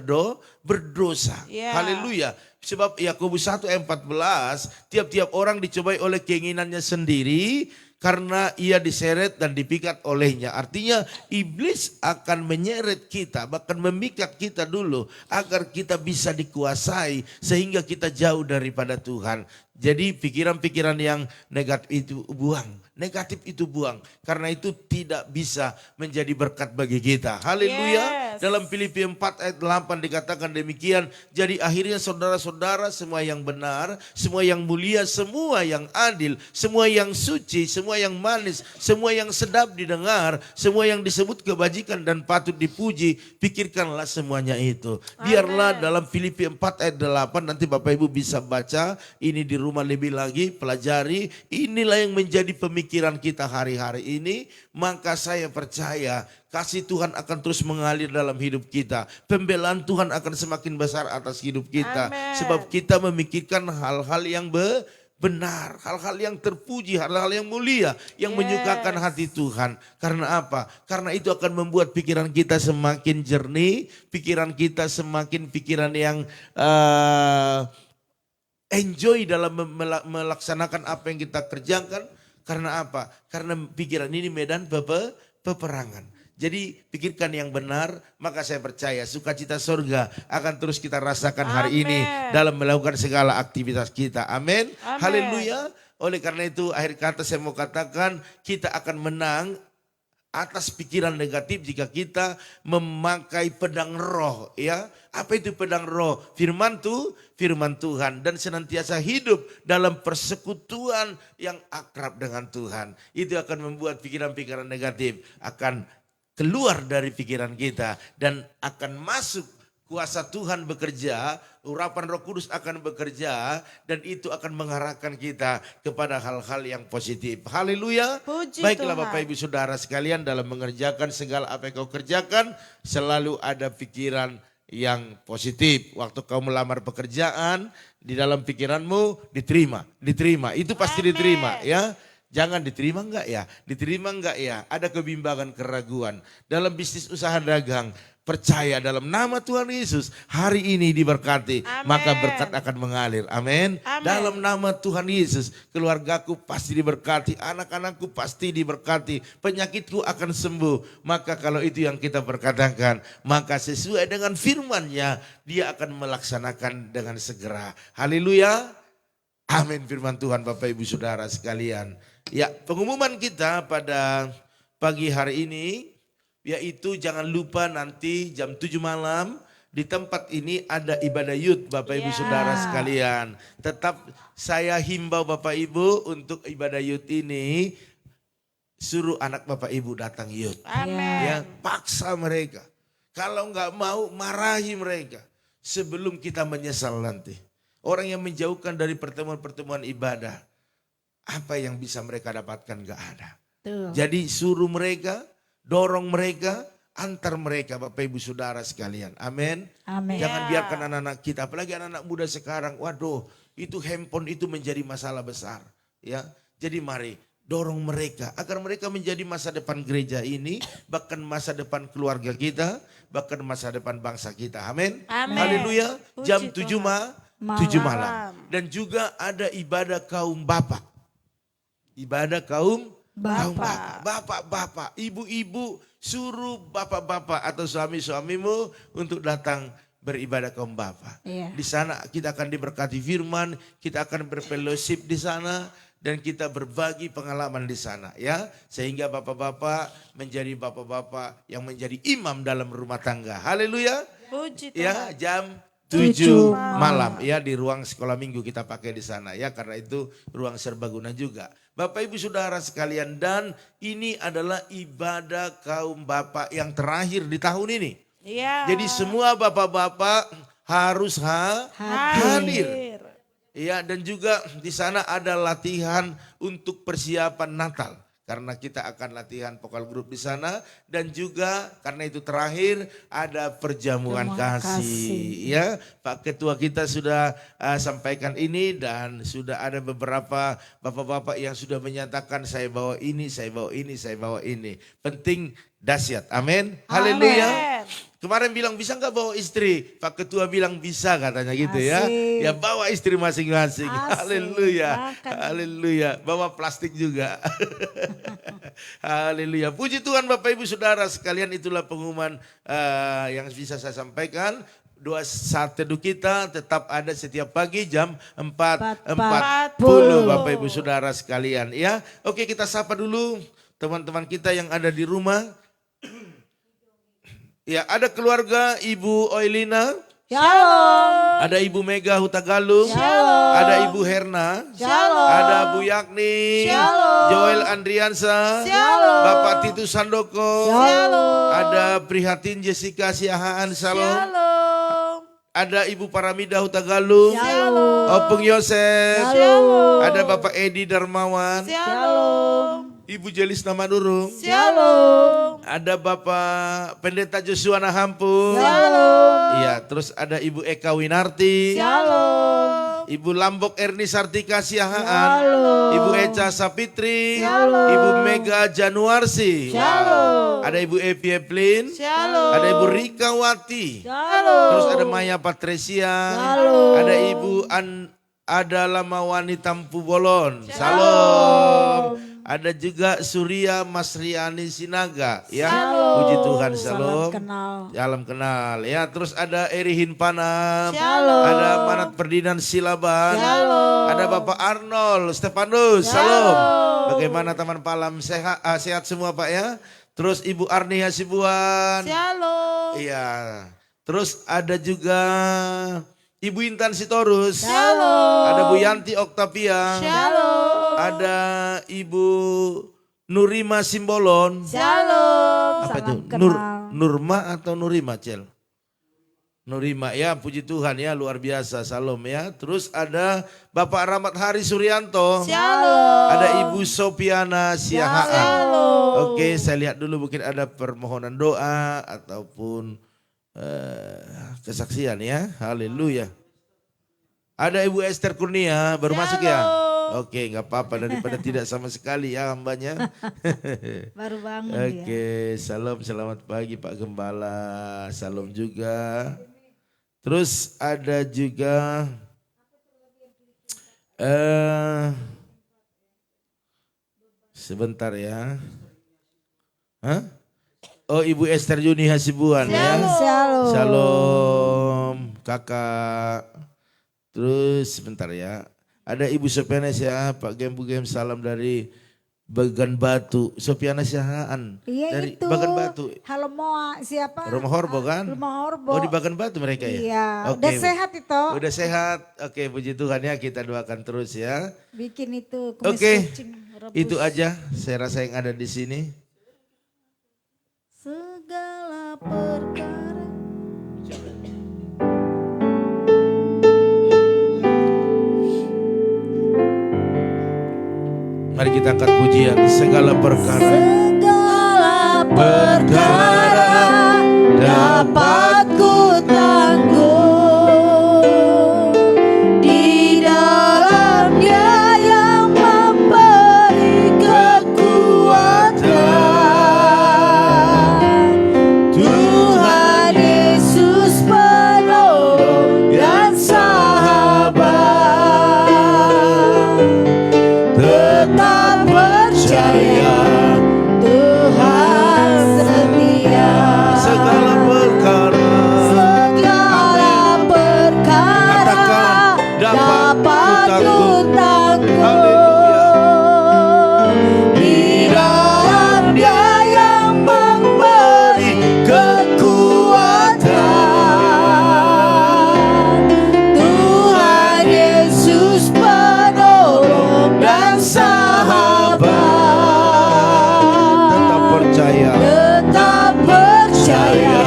berdosa. Haleluya. Sebab Yakobus 1 ayat 14, tiap-tiap orang dicobai oleh keinginannya sendiri, karena ia diseret dan dipikat olehnya. Artinya iblis akan menyeret kita, bahkan memikat kita dulu agar kita bisa dikuasai sehingga kita jauh daripada Tuhan. Jadi pikiran-pikiran yang negatif itu buang. Negatif itu buang. Karena itu tidak bisa menjadi berkat bagi kita. Haleluya. Dalam Filipi 4 ayat 8 dikatakan demikian. Jadi akhirnya saudara-saudara, semua yang benar, semua yang mulia, semua yang adil, semua yang suci, semua yang manis, semua yang sedap didengar, semua yang disebut kebajikan dan patut dipuji, pikirkanlah semuanya itu. Biarlah dalam Filipi 4 ayat 8, nanti Bapak Ibu bisa baca ini di rumah lebih lagi, pelajari. Inilah yang menjadi pemikiran kita hari-hari ini. Maka saya percaya kasih Tuhan akan terus mengalir dalam hidup kita. Pembelaan Tuhan akan semakin besar atas hidup kita. Sebab kita memikirkan hal-hal yang benar, hal-hal yang terpuji, hal-hal yang mulia, yang menyukakan hati Tuhan. Karena apa? Karena itu akan membuat pikiran kita semakin jernih, pikiran kita semakin pikiran yang enjoy dalam melaksanakan apa yang kita kerjakan. Karena apa? Karena pikiran ini medan peperangan. Jadi pikirkan yang benar, maka saya percaya sukacita surga akan terus kita rasakan hari ini dalam melakukan segala aktivitas kita. Amin. Haleluya. Oleh karena itu akhir kata saya mau katakan, kita akan menang atas pikiran negatif jika kita memakai pedang roh ya. Apa itu pedang roh? Firman Tuhan, dan senantiasa hidup dalam persekutuan yang akrab dengan Tuhan. Itu akan membuat pikiran-pikiran negatif akan keluar dari pikiran kita dan akan masuk. Kuasa Tuhan bekerja, urapan Roh Kudus akan bekerja, dan itu akan mengarahkan kita kepada hal-hal yang positif. Haleluya. Baiklah Bapak Ibu Saudara sekalian, dalam mengerjakan segala apa yang kau kerjakan, selalu ada pikiran yang positif. Waktu kau melamar pekerjaan, di dalam pikiranmu diterima. Itu pasti diterima ya. Jangan diterima enggak ya? Diterima enggak ya? Ada kebimbangan, keraguan. Dalam bisnis usaha dagang, percaya dalam nama Tuhan Yesus hari ini diberkati. Maka berkat akan mengalir. Amin. Dalam nama Tuhan Yesus keluargaku pasti diberkati. Anak-anakku pasti diberkati. Penyakitku akan sembuh. Maka kalau itu yang kita perkatakan, maka sesuai dengan firman-Nya dia akan melaksanakan dengan segera. Haleluya. Amin firman Tuhan Bapak Ibu Saudara sekalian. Ya, pengumuman kita pada pagi hari ini Yaitu jangan lupa nanti jam 7 malam di tempat ini ada ibadah youth Bapak Ibu Saudara sekalian. Tetap saya himbau Bapak Ibu untuk ibadah youth ini suruh anak Bapak Ibu datang youth.
Amin.
Ya, paksa mereka. Kalau nggak mau marahi mereka sebelum kita menyesal nanti. Orang yang menjauhkan dari pertemuan-pertemuan ibadah, apa yang bisa mereka dapatkan gak ada.
Tuh.
Jadi suruh mereka, dorong mereka, antar mereka Bapak Ibu Saudara sekalian. Amin.
Amin.
Jangan biarkan anak-anak kita, apalagi anak-anak muda sekarang, waduh itu handphone itu menjadi masalah besar. Ya, jadi mari dorong mereka agar mereka menjadi masa depan gereja ini, bahkan masa depan keluarga kita, bahkan masa depan bangsa kita. Amin.
Amin.
Haleluya.
Puji
Jam
Tuhan.
7 malam. Dan juga ada ibadah kaum bapak. Ibadah kaum bapak. Bapak-bapak, ibu-ibu, suruh bapak-bapak atau suami-suamimu untuk datang beribadah kaum bapak.
Iya.
Di sana kita akan diberkati firman, kita akan berfellowship di sana dan kita berbagi pengalaman di sana ya. Sehingga bapak-bapak menjadi bapak-bapak yang menjadi imam dalam rumah tangga. Haleluya.
Puji Tuhan.
Ya, jam 7 malam ya di ruang sekolah minggu kita pakai di sana ya, karena itu ruang serbaguna juga. Bapak Ibu Saudara sekalian, dan ini adalah ibadah kaum bapak yang terakhir di tahun ini.
Iya.
Jadi semua bapak-bapak harus hadir. Ya, dan juga di sana ada latihan untuk persiapan Natal. Karena kita akan latihan vokal grup di sana, dan juga karena itu terakhir ada perjamuan kasih. Ya, Pak Ketua kita sudah sampaikan ini, dan sudah ada beberapa bapak-bapak yang sudah menyatakan saya bawa ini, saya bawa ini, saya bawa ini. Penting dahsyat. Amin. Haleluya. Kemarin bilang bisa nggak bawa istri? Pak Ketua bilang bisa katanya gitu ya.
Asik.
Ya bawa istri masing-masing.
Asik.
Haleluya.
Makan.
Haleluya. Bawa plastik juga. Haleluya. Puji Tuhan Bapak Ibu Saudara sekalian, itulah pengumuman yang bisa saya sampaikan. Doa saat teduh kita tetap ada setiap pagi jam 4.40 Bapak Ibu Saudara sekalian ya. Oke, kita sapa dulu teman-teman kita yang ada di rumah. Ya, ada keluarga Ibu Oilina.
Shalom.
Ada Ibu Mega Hutagalung.
Shalom.
Ada Ibu Herna.
Shalom.
Ada Bu Yakni.
Shalom.
Joel Andriansa.
Shalom.
Bapak Titus Sandoko.
Shalom.
Ada Prihatin Jessica Siahaan. Shalom.
Shalom.
Ada Ibu Paramida Hutagalung.
Shalom.
Opung Yosef.
Shalom.
Ada Bapak Edi Darmawan.
Shalom.
Ibu Jelis Namadurung.
Shalom.
Ada Bapak Pendeta Joshua Nahampung.
Shalom.
Iya, terus ada Ibu Eka Winarti.
Shalom.
Ibu Lambok Erni Sartika Siahaan.
Shalom.
Ibu Eca Sapitri.
Shalom.
Ibu Mega Januarsi.
Shalom.
Ada Ibu Evi Eplin.
Shalom.
Ada Ibu Rika Wati.
Shalom.
Terus ada Maya Patresia.
Shalom.
Ada Ibu ada Lamawani Tampu Bolon. Salam. Ada juga Surya Masriani Sinaga ya.
Shalom.
Puji Tuhan, shalom.
Salam kenal.
Salam kenal ya. Terus ada Erihin Panam.
Shalom.
Ada Manat Perdinan Silaban.
Shalom.
Ada Bapak Arnold Stefanus. Salam. Bagaimana teman Palam, sehat, sehat semua Pak ya. Terus Ibu Arni Hasibuan.
Shalom.
Iya. Terus ada juga Ibu Intan Sitorus.
Shalom.
Ada Bu Yanti Oktavia.
Shalom.
Ada Ibu Nurima Simbolon.
Shalom.
Apa itu?
Salam kenal.
Nurma atau Nurima, Cel? Nurima ya, puji Tuhan ya, luar biasa, salam ya. Terus ada Bapak Rahmat Hari Suryanto.
Shalom.
Ada Ibu Sopiana Siahaan.
Shalom.
Oke, saya lihat dulu mungkin ada permohonan doa ataupun kesaksian ya. Haleluya. Ada Ibu Esther Kurnia, baru masuk ya? Oke, nggak apa-apa, daripada tidak sama sekali ya hambanya.
Baru bangun dia.
Oke, salam, selamat pagi Pak Gembala, salam juga. Terus ada juga sebentar ya. Hah? Oh, Ibu Esther Yuni Hasibuan ya.
Shalom.
Shalom, kakak. Terus sebentar ya. Ada Ibu Sepenes ya, Pak Gem salam dari Bagan Batu, Sofiana Syahaan.
Iya
Dari
itu.
Bagan Batu.
Halo Moa, siapa?
Rumah Horbo kan?
Rumah Horbo.
Oh di Bagan Batu mereka ya?
Iya,
Oke.
udah sehat itu.
Udah sehat. Oke, puji Tuhan ya, kita doakan terus ya.
Bikin itu kumis
Oke,
kucing rebus.
itu aja saya rasa yang ada di sini.
Segala perkara.
Mari kita angkat pujian segala perkara.
Segala perkara dapat ku tanggung di dalam Dia yang memberi kekuatan. Tuhan Yesus penolong dan sahabat. Tetap percaya Tuhan setia.
Segala perkara.
Segala perkara dapat ku tanggung di dalam Dia yang memberi kekuatan. Tuhan Yesus penolong dan sahabat.
Tetap percaya.
Tetap percaya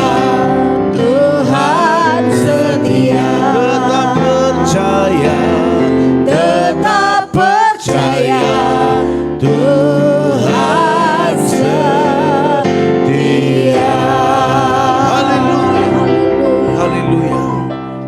Tuhan setia.
Tetap percaya.
Tetap percaya Tuhan setia.
Haleluya. Haleluya.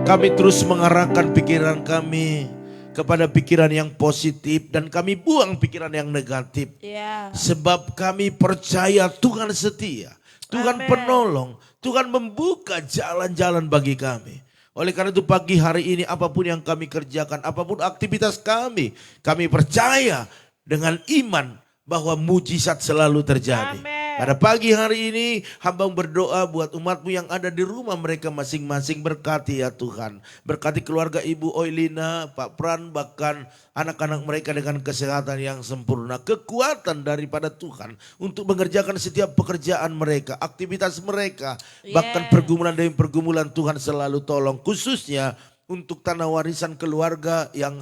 Kami terus mengarahkan pikiran kami kepada pikiran yang positif dan kami buang pikiran yang negatif.
Ya.
Sebab kami percaya Tuhan setia. Tuhan
Amin.
penolong. Tuhan membuka jalan-jalan bagi kami. Oleh karena itu pagi hari ini apapun yang kami kerjakan, apapun aktivitas kami percaya dengan iman bahwa mujizat selalu terjadi.
Amin.
Pada pagi hari ini hamba berdoa buat umatmu yang ada di rumah mereka masing-masing, berkati ya Tuhan. Berkati keluarga Ibu Oilina, Pak Pran, bahkan anak-anak mereka dengan kesehatan yang sempurna. Kekuatan daripada Tuhan untuk mengerjakan setiap pekerjaan mereka, aktivitas mereka. Bahkan pergumulan demi pergumulan Tuhan selalu tolong. Khususnya untuk tanah warisan keluarga yang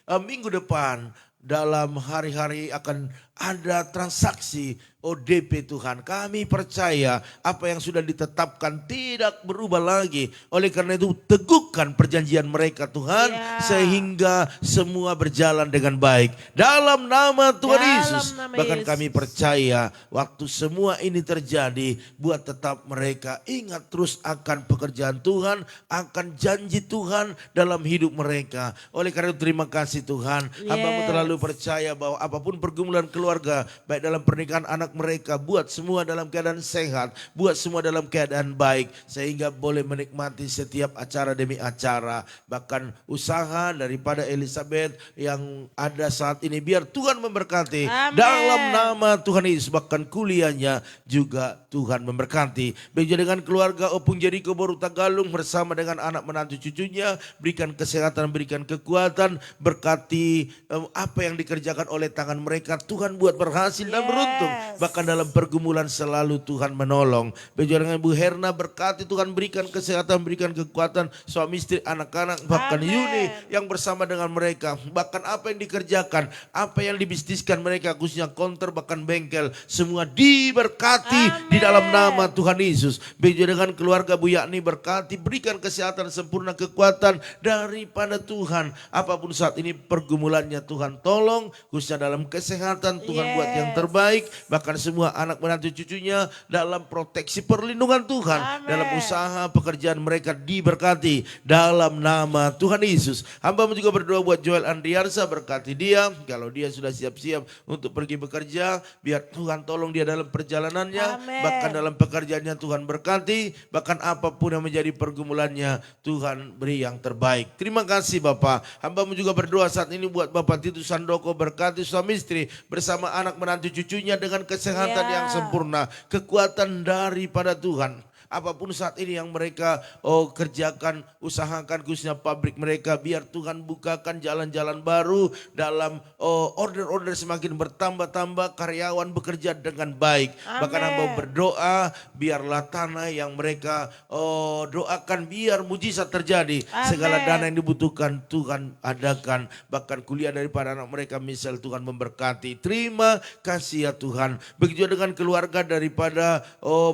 minggu depan dalam hari-hari akan ada transaksi ODP Tuhan. Kami percaya apa yang sudah ditetapkan tidak berubah lagi. Oleh karena itu teguhkan perjanjian mereka Tuhan. Sehingga semua berjalan dengan baik. Dalam nama Tuhan Yesus. Bahkan kami percaya waktu semua ini terjadi. Buat tetap mereka ingat terus akan pekerjaan Tuhan. Akan janji Tuhan dalam hidup mereka. Oleh karena itu terima kasih Tuhan. Hamba-Mu terlalu percaya bahwa apapun pergumulan keluarga. Baik dalam pernikahan anak mereka, buat semua dalam keadaan sehat, buat semua dalam keadaan baik, sehingga boleh menikmati setiap acara demi acara, bahkan usaha daripada Elizabeth yang ada saat ini, biar Tuhan memberkati.
Amin.
Dalam nama Tuhan Yesus, bahkan kuliahnya juga Tuhan memberkati. Begitu dengan keluarga Opung Jericho Boru Tagalung bersama dengan anak menantu cucunya, berikan kesehatan, berikan kekuatan, berkati apa yang dikerjakan oleh tangan mereka, Tuhan buat berhasil dan beruntung. Bahkan dalam pergumulan selalu Tuhan menolong. Begitu dengan Bu Herna, berkati Tuhan, berikan kesehatan, berikan kekuatan suami istri, anak-anak, bahkan Yuni yang bersama dengan mereka. Bahkan apa yang dikerjakan, apa yang dibisniskan mereka, khususnya konter bahkan bengkel, semua diberkati di dalam nama Tuhan Yesus. Begitu dengan keluarga Bu Yakni, berkati, berikan kesehatan sempurna, kekuatan daripada Tuhan. Apapun saat ini pergumulannya Tuhan tolong, khususnya dalam kesehatan Tuhan buat yang terbaik, bahkan semua anak menantu cucunya dalam proteksi perlindungan Tuhan. Dalam usaha pekerjaan mereka diberkati dalam nama Tuhan Yesus. Hamba-Mu juga berdoa buat Joel Andriarsa, berkati dia kalau dia sudah siap-siap untuk pergi bekerja, biar Tuhan tolong dia dalam perjalanannya. Bahkan dalam pekerjaannya Tuhan berkati, bahkan apapun yang menjadi pergumulannya Tuhan beri yang terbaik. Terima kasih Bapak. Hamba-Mu juga berdoa saat ini buat Bapak Titus Sandoko, berkati suami istri bersama anak menantu cucunya dengan kesehatan yang sempurna, kekuatan daripada Tuhan. apapun saat ini yang mereka kerjakan, usahakan khususnya pabrik mereka, biar Tuhan bukakan jalan-jalan baru dalam order-order semakin bertambah-tambah, karyawan bekerja dengan baik. Bahkan hamba berdoa biarlah tanah yang mereka doakan biar mujizat terjadi. Segala dana yang dibutuhkan Tuhan adakan. Bahkan kuliah daripada anak mereka misal Tuhan memberkati. Terima kasih ya Tuhan. Begitu dengan keluarga daripada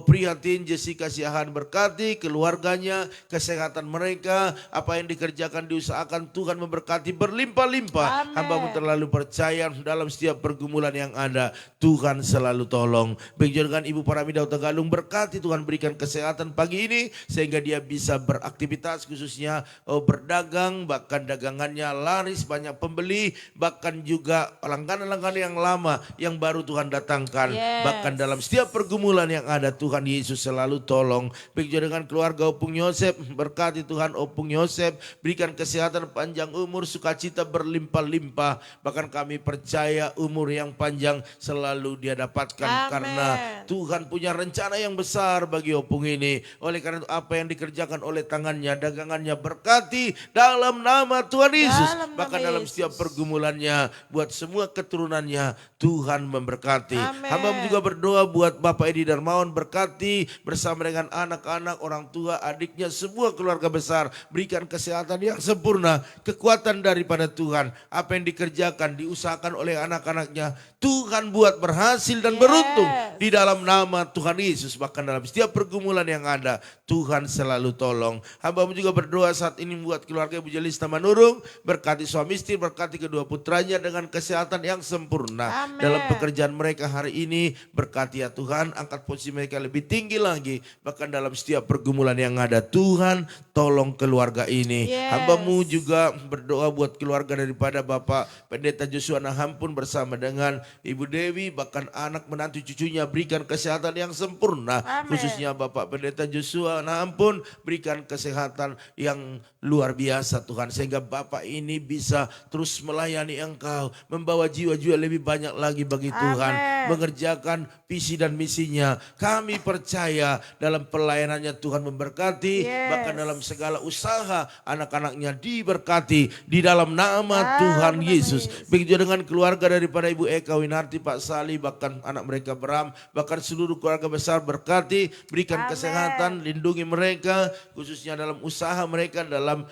prihatin Jessica Siahan, berkati keluarganya, kesehatan mereka, apa yang dikerjakan diusahakan Tuhan memberkati berlimpah-limpah. Hamba-Mu terlalu percaya dalam setiap pergumulan yang ada Tuhan selalu tolong. Begitu dengan Ibu Paramida Tegalung, berkati Tuhan berikan kesehatan pagi ini sehingga dia bisa beraktivitas khususnya berdagang, bahkan dagangannya laris, banyak pembeli, bahkan juga langganan-langganan yang lama yang baru Tuhan datangkan. Bahkan dalam setiap pergumulan yang ada Tuhan Yesus selalu tolong. Begitu dengan keluarga Opung Yosef, berkati Tuhan Opung Yosef, berikan kesehatan, panjang umur, sukacita berlimpah-limpah. Bahkan kami percaya umur yang panjang selalu dia dapatkan karena Tuhan punya rencana yang besar bagi Opung ini. Oleh karena itu apa yang dikerjakan oleh tangannya, dagangannya berkati dalam nama Tuhan Yesus. Bahkan dalam setiap pergumulannya, buat semua keturunannya Tuhan memberkati. Hamba juga berdoa buat Bapak Edi Darmawan, berkati bersama dengan anak-anak, orang tua, adiknya, semua keluarga besar. Berikan kesehatan yang sempurna, kekuatan daripada Tuhan. Apa yang dikerjakan, diusahakan oleh anak-anaknya, Tuhan buat berhasil dan beruntung di dalam nama Tuhan Yesus. Bahkan dalam setiap pergumulan yang ada, Tuhan selalu tolong. Hamba juga berdoa saat ini buat keluarga Ibu Jelista Manurung, berkati suami istri, berkati kedua putranya dengan kesehatan yang sempurna. Dalam pekerjaan mereka hari ini, berkati ya Tuhan, angkat posisi mereka lebih tinggi lagi. Bahkan dalam setiap pergumulan yang ada, Tuhan tolong keluarga ini. Hamba-Mu juga berdoa buat keluarga daripada Bapak Pendeta Joshua Naham pun bersama dengan Ibu Dewi, bahkan anak menantu cucunya, berikan kesehatan yang sempurna. Khususnya Bapak Pendeta Joshua Naham pun berikan kesehatan yang luar biasa Tuhan. Sehingga Bapak ini bisa terus melayani Engkau, membawa jiwa-jiwa lebih banyak lagi bagi Tuhan. Mengerjakan visi dan misinya. Kami percaya dalam pelayanannya Tuhan memberkati. Bahkan dalam segala usaha anak-anaknya diberkati di dalam nama Tuhan Yesus. Begitu dengan keluarga daripada Ibu Eka Winarti, Pak Sali, bahkan anak mereka Bram, bahkan seluruh keluarga besar berkati, berikan kesehatan, lindungi mereka, khususnya dalam usaha mereka, dalam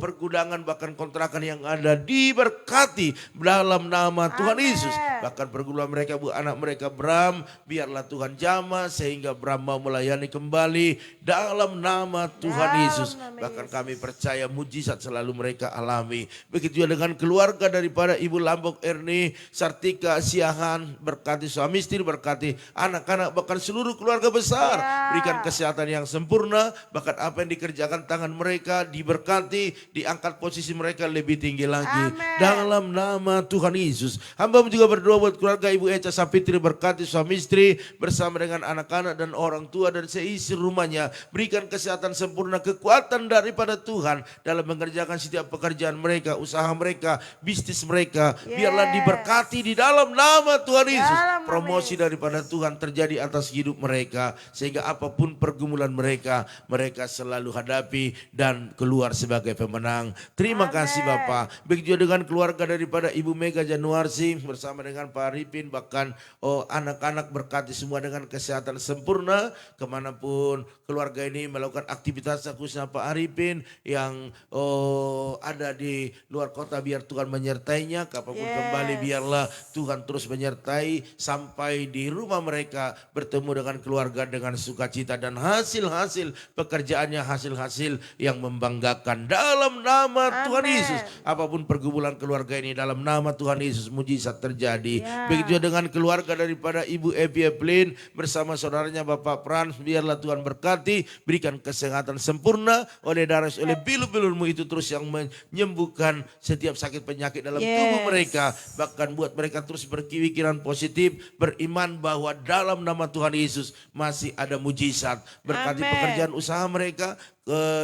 pergudangan, bahkan kontrakan yang ada, diberkati dalam nama Tuhan Yesus. Bahkan pergumulan mereka, bu anak mereka Bram, biarlah Tuhan jamah sehingga Bram mau melayani kembali dalam nama Tuhan Yesus. Bahkan kami percaya mujizat selalu mereka alami. Begitu juga dengan keluarga daripada Ibu Lambok Erni Sartika Siahan, berkati suami istri, berkati anak-anak, bahkan seluruh keluarga besar. Berikan kesehatan yang sempurna, bahkan apa yang dikerjakan tangan mereka diberkati, diangkat posisi mereka lebih tinggi lagi. Dalam nama Tuhan Yesus. Hamba juga berdoa buat keluarga Ibu Eca Sapitri, berkati suami istri bersama dengan anak-anak dan orang tua dan seisi rumahnya. Berikan kesehatan sempurna, kekuatan daripada Tuhan dalam mengerjakan setiap pekerjaan mereka, usaha mereka, bisnis mereka. Biarlah diberkati di dalam nama Tuhan Yesus. Promosi daripada Tuhan terjadi atas hidup mereka. Sehingga apapun pergumulan mereka, mereka selalu hadapi dan keluar sebagai pemenang. Terima kasih Bapak. Begitu dengan keluarga daripada Ibu Mega Januarsi bersama dengan Pak Arifin, bahkan anak-anak, berkati semua dengan kesehatan sempurna. Kemanapun keluarga ini melakukan aktivitas, khususnya Pak Arifin yang ada di luar kota, biar Tuhan menyertainya. Kapanpun kembali, biarlah Tuhan terus menyertai sampai di rumah mereka bertemu dengan keluarga dengan sukacita dan hasil-hasil pekerjaannya, hasil-hasil yang membanggakan dalam nama Tuhan Yesus. Apapun pergumulan keluarga ini, dalam nama Tuhan Yesus mujizat terjadi. Begitu dengan keluarga daripada Ibu Evi Evelyn bersama saudaranya Bapak Pran, biarlah Tuhan berkati, berikan kesehatan sempurna, oleh darah, oleh bilu-bilurmu itu terus yang menyembuhkan setiap sakit penyakit dalam tubuh mereka. Bahkan buat mereka terus berpikiran positif, beriman bahwa dalam nama Tuhan Yesus masih ada mujizat. Berkati pekerjaan usaha mereka,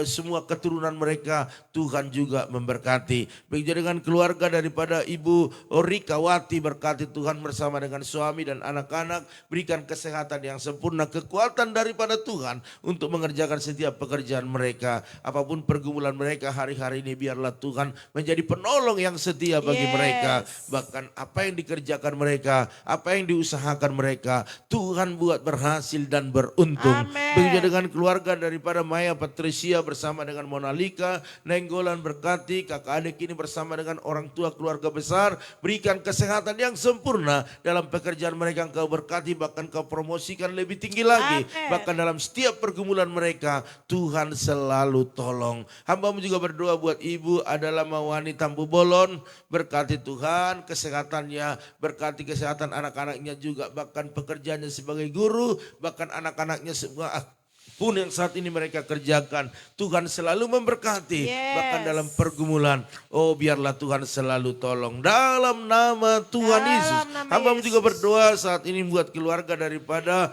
semua keturunan mereka Tuhan juga memberkati. Begitu dengan keluarga daripada Ibu Rika Wati, berkati Tuhan bersama dengan suami dan anak-anak, berikan kesehatan yang sempurna, kekuatan daripada Tuhan untuk mengerjakan setiap pekerjaan mereka. Apapun pergumulan mereka hari-hari ini, biarlah Tuhan menjadi penolong yang setia bagi mereka. Bahkan apa yang dikerjakan mereka, apa yang diusahakan mereka, Tuhan buat berhasil dan beruntung. Begitu dengan keluarga daripada Maya Patricia bersama dengan Monalika Nenggolan, berkati kakak adik ini bersama dengan orang tua keluarga besar, berikan kesehatan yang sempurna dalam pekerjaan mereka. Engkau berkati, bahkan Kau promosikan lebih tinggi lagi. Bahkan dalam setiap pergumulan mereka Tuhan selalu tolong. Hamba-Mu juga berdoa buat Ibu adalah Mawani Tampu Bolon, berkati Tuhan kesehatannya, berkati kesehatan anak-anaknya juga, bahkan pekerjaannya sebagai guru, bahkan anak-anaknya semua pun yang saat ini mereka kerjakan, Tuhan selalu memberkati. Bahkan dalam pergumulan, oh biarlah Tuhan selalu tolong. Dalam nama Tuhan Yesus. Hamba-Mu juga berdoa saat ini buat keluarga daripada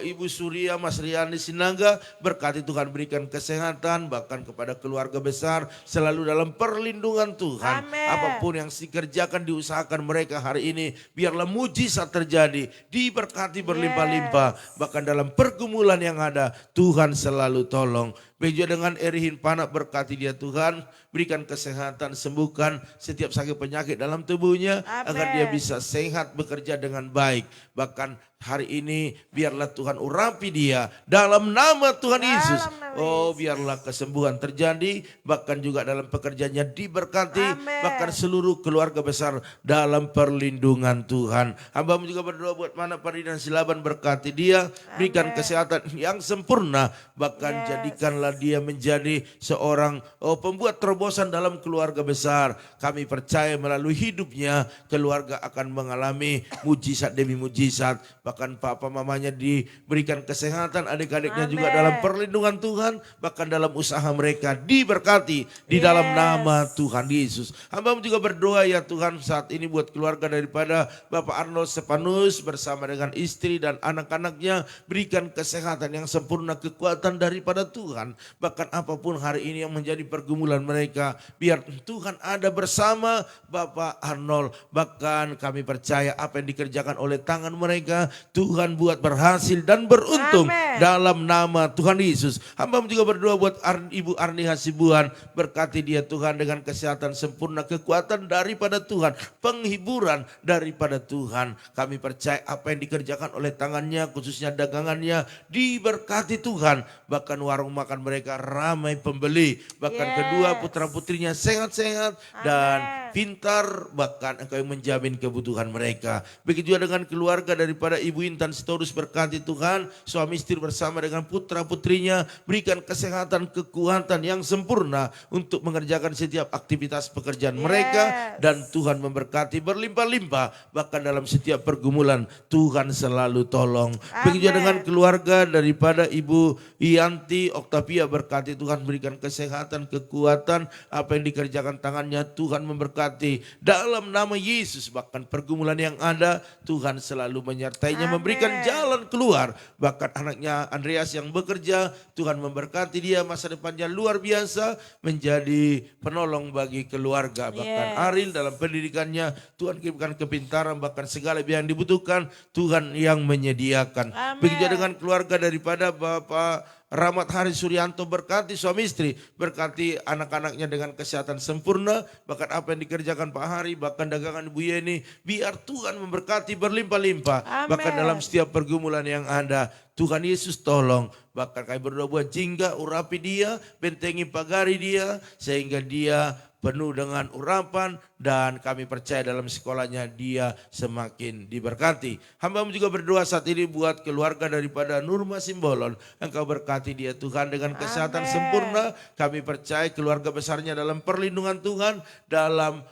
Ibu Surya Mas Riani Sinaga, berkati Tuhan, berikan kesehatan, bahkan kepada keluarga besar selalu dalam perlindungan Tuhan. Apapun yang dikerjakan, diusahakan mereka hari ini, biarlah mujizat terjadi, diberkati berlimpah-limpah. Bahkan dalam pergumulan yang ada, Tuhan selalu tolong. Begitu dengan Erihin Panak, berkati dia Tuhan, berikan kesehatan, sembuhkan setiap sakit penyakit dalam tubuhnya, agar dia bisa sehat bekerja dengan baik. Bahkan hari ini biarlah Tuhan urapi dia dalam nama Tuhan Yesus. Oh biarlah kesembuhan terjadi, bahkan juga dalam pekerjaannya diberkati, bahkan seluruh keluarga besar dalam perlindungan Tuhan. Hamba-Mu juga berdoa buat Mana Faridan Silaban, berkati dia, berikan kesehatan yang sempurna, bahkan jadikanlah dia menjadi seorang pembuat terobosan dalam keluarga besar. Kami percaya melalui hidupnya keluarga akan mengalami mujizat demi mujizat. Bahkan papa mamanya diberikan kesehatan, adik-adiknya juga dalam perlindungan Tuhan, bahkan dalam usaha mereka diberkati di dalam nama Tuhan Yesus. Hamba-Mu juga berdoa ya Tuhan saat ini buat keluarga daripada Bapak Arnold Stefanus bersama dengan istri dan anak-anaknya, berikan kesehatan yang sempurna, kekuatan daripada Tuhan. Bahkan apapun hari ini yang menjadi pergumulan mereka, biar Tuhan ada bersama Bapak Arnold. Bahkan kami percaya apa yang dikerjakan oleh tangan mereka, Tuhan buat berhasil dan beruntung dalam nama Tuhan Yesus. Hamba juga berdoa buat Ibu Arni Hasibuan, berkati dia Tuhan dengan kesehatan sempurna, kekuatan daripada Tuhan, penghiburan daripada Tuhan. Kami percaya apa yang dikerjakan oleh tangannya, khususnya dagangannya, diberkati Tuhan. Bahkan warung makan mereka ramai pembeli. Bahkan kedua putra putrinya sehat-sehat dan pintar. Bahkan Engkau yang menjamin kebutuhan mereka. Begitu juga dengan keluarga daripada Ibu Intan Sitorus, berkati Tuhan. Suami istri bersama dengan putra putrinya, berikan kesehatan, kekuatan yang sempurna untuk mengerjakan setiap aktivitas pekerjaan mereka. Dan Tuhan memberkati berlimpah-limpah. Bahkan dalam setiap pergumulan Tuhan selalu tolong. Begitu juga dengan keluarga daripada Ibu Yanti Oktavia, berkati Tuhan, berikan kesehatan, kekuatan, apa yang dikerjakan tangannya Tuhan memberkati dalam nama Yesus. Bahkan pergumulan yang ada Tuhan selalu menyertainya, memberikan jalan keluar. Bahkan anaknya Andreas yang bekerja, Tuhan memberkati dia, masa depannya luar biasa, menjadi penolong bagi keluarga. Bahkan Aril dalam pendidikannya Tuhan berikan kepintaran, bahkan segala yang dibutuhkan Tuhan yang menyediakan. Begitu dengan keluarga daripada Bapak Rahmat Hari Suryanto, berkati suami istri, berkati anak-anaknya dengan kesehatan sempurna, bahkan apa yang dikerjakan Pak Hari, bahkan dagangan Ibu Yeni, biar Tuhan memberkati berlimpah-limpah. Bahkan dalam setiap pergumulan yang ada, Tuhan Yesus tolong. Bahkan kami berdoa buat Jingga, urapi dia, bentengi pagari dia, sehingga dia penuh dengan urapan, dan kami percaya dalam sekolahnya dia semakin diberkati. Hamba-Mu juga berdoa saat ini buat keluarga daripada Nurma Simbolon. Engkau berkati dia Tuhan dengan kesehatan sempurna. Kami percaya keluarga besarnya dalam perlindungan Tuhan, dalam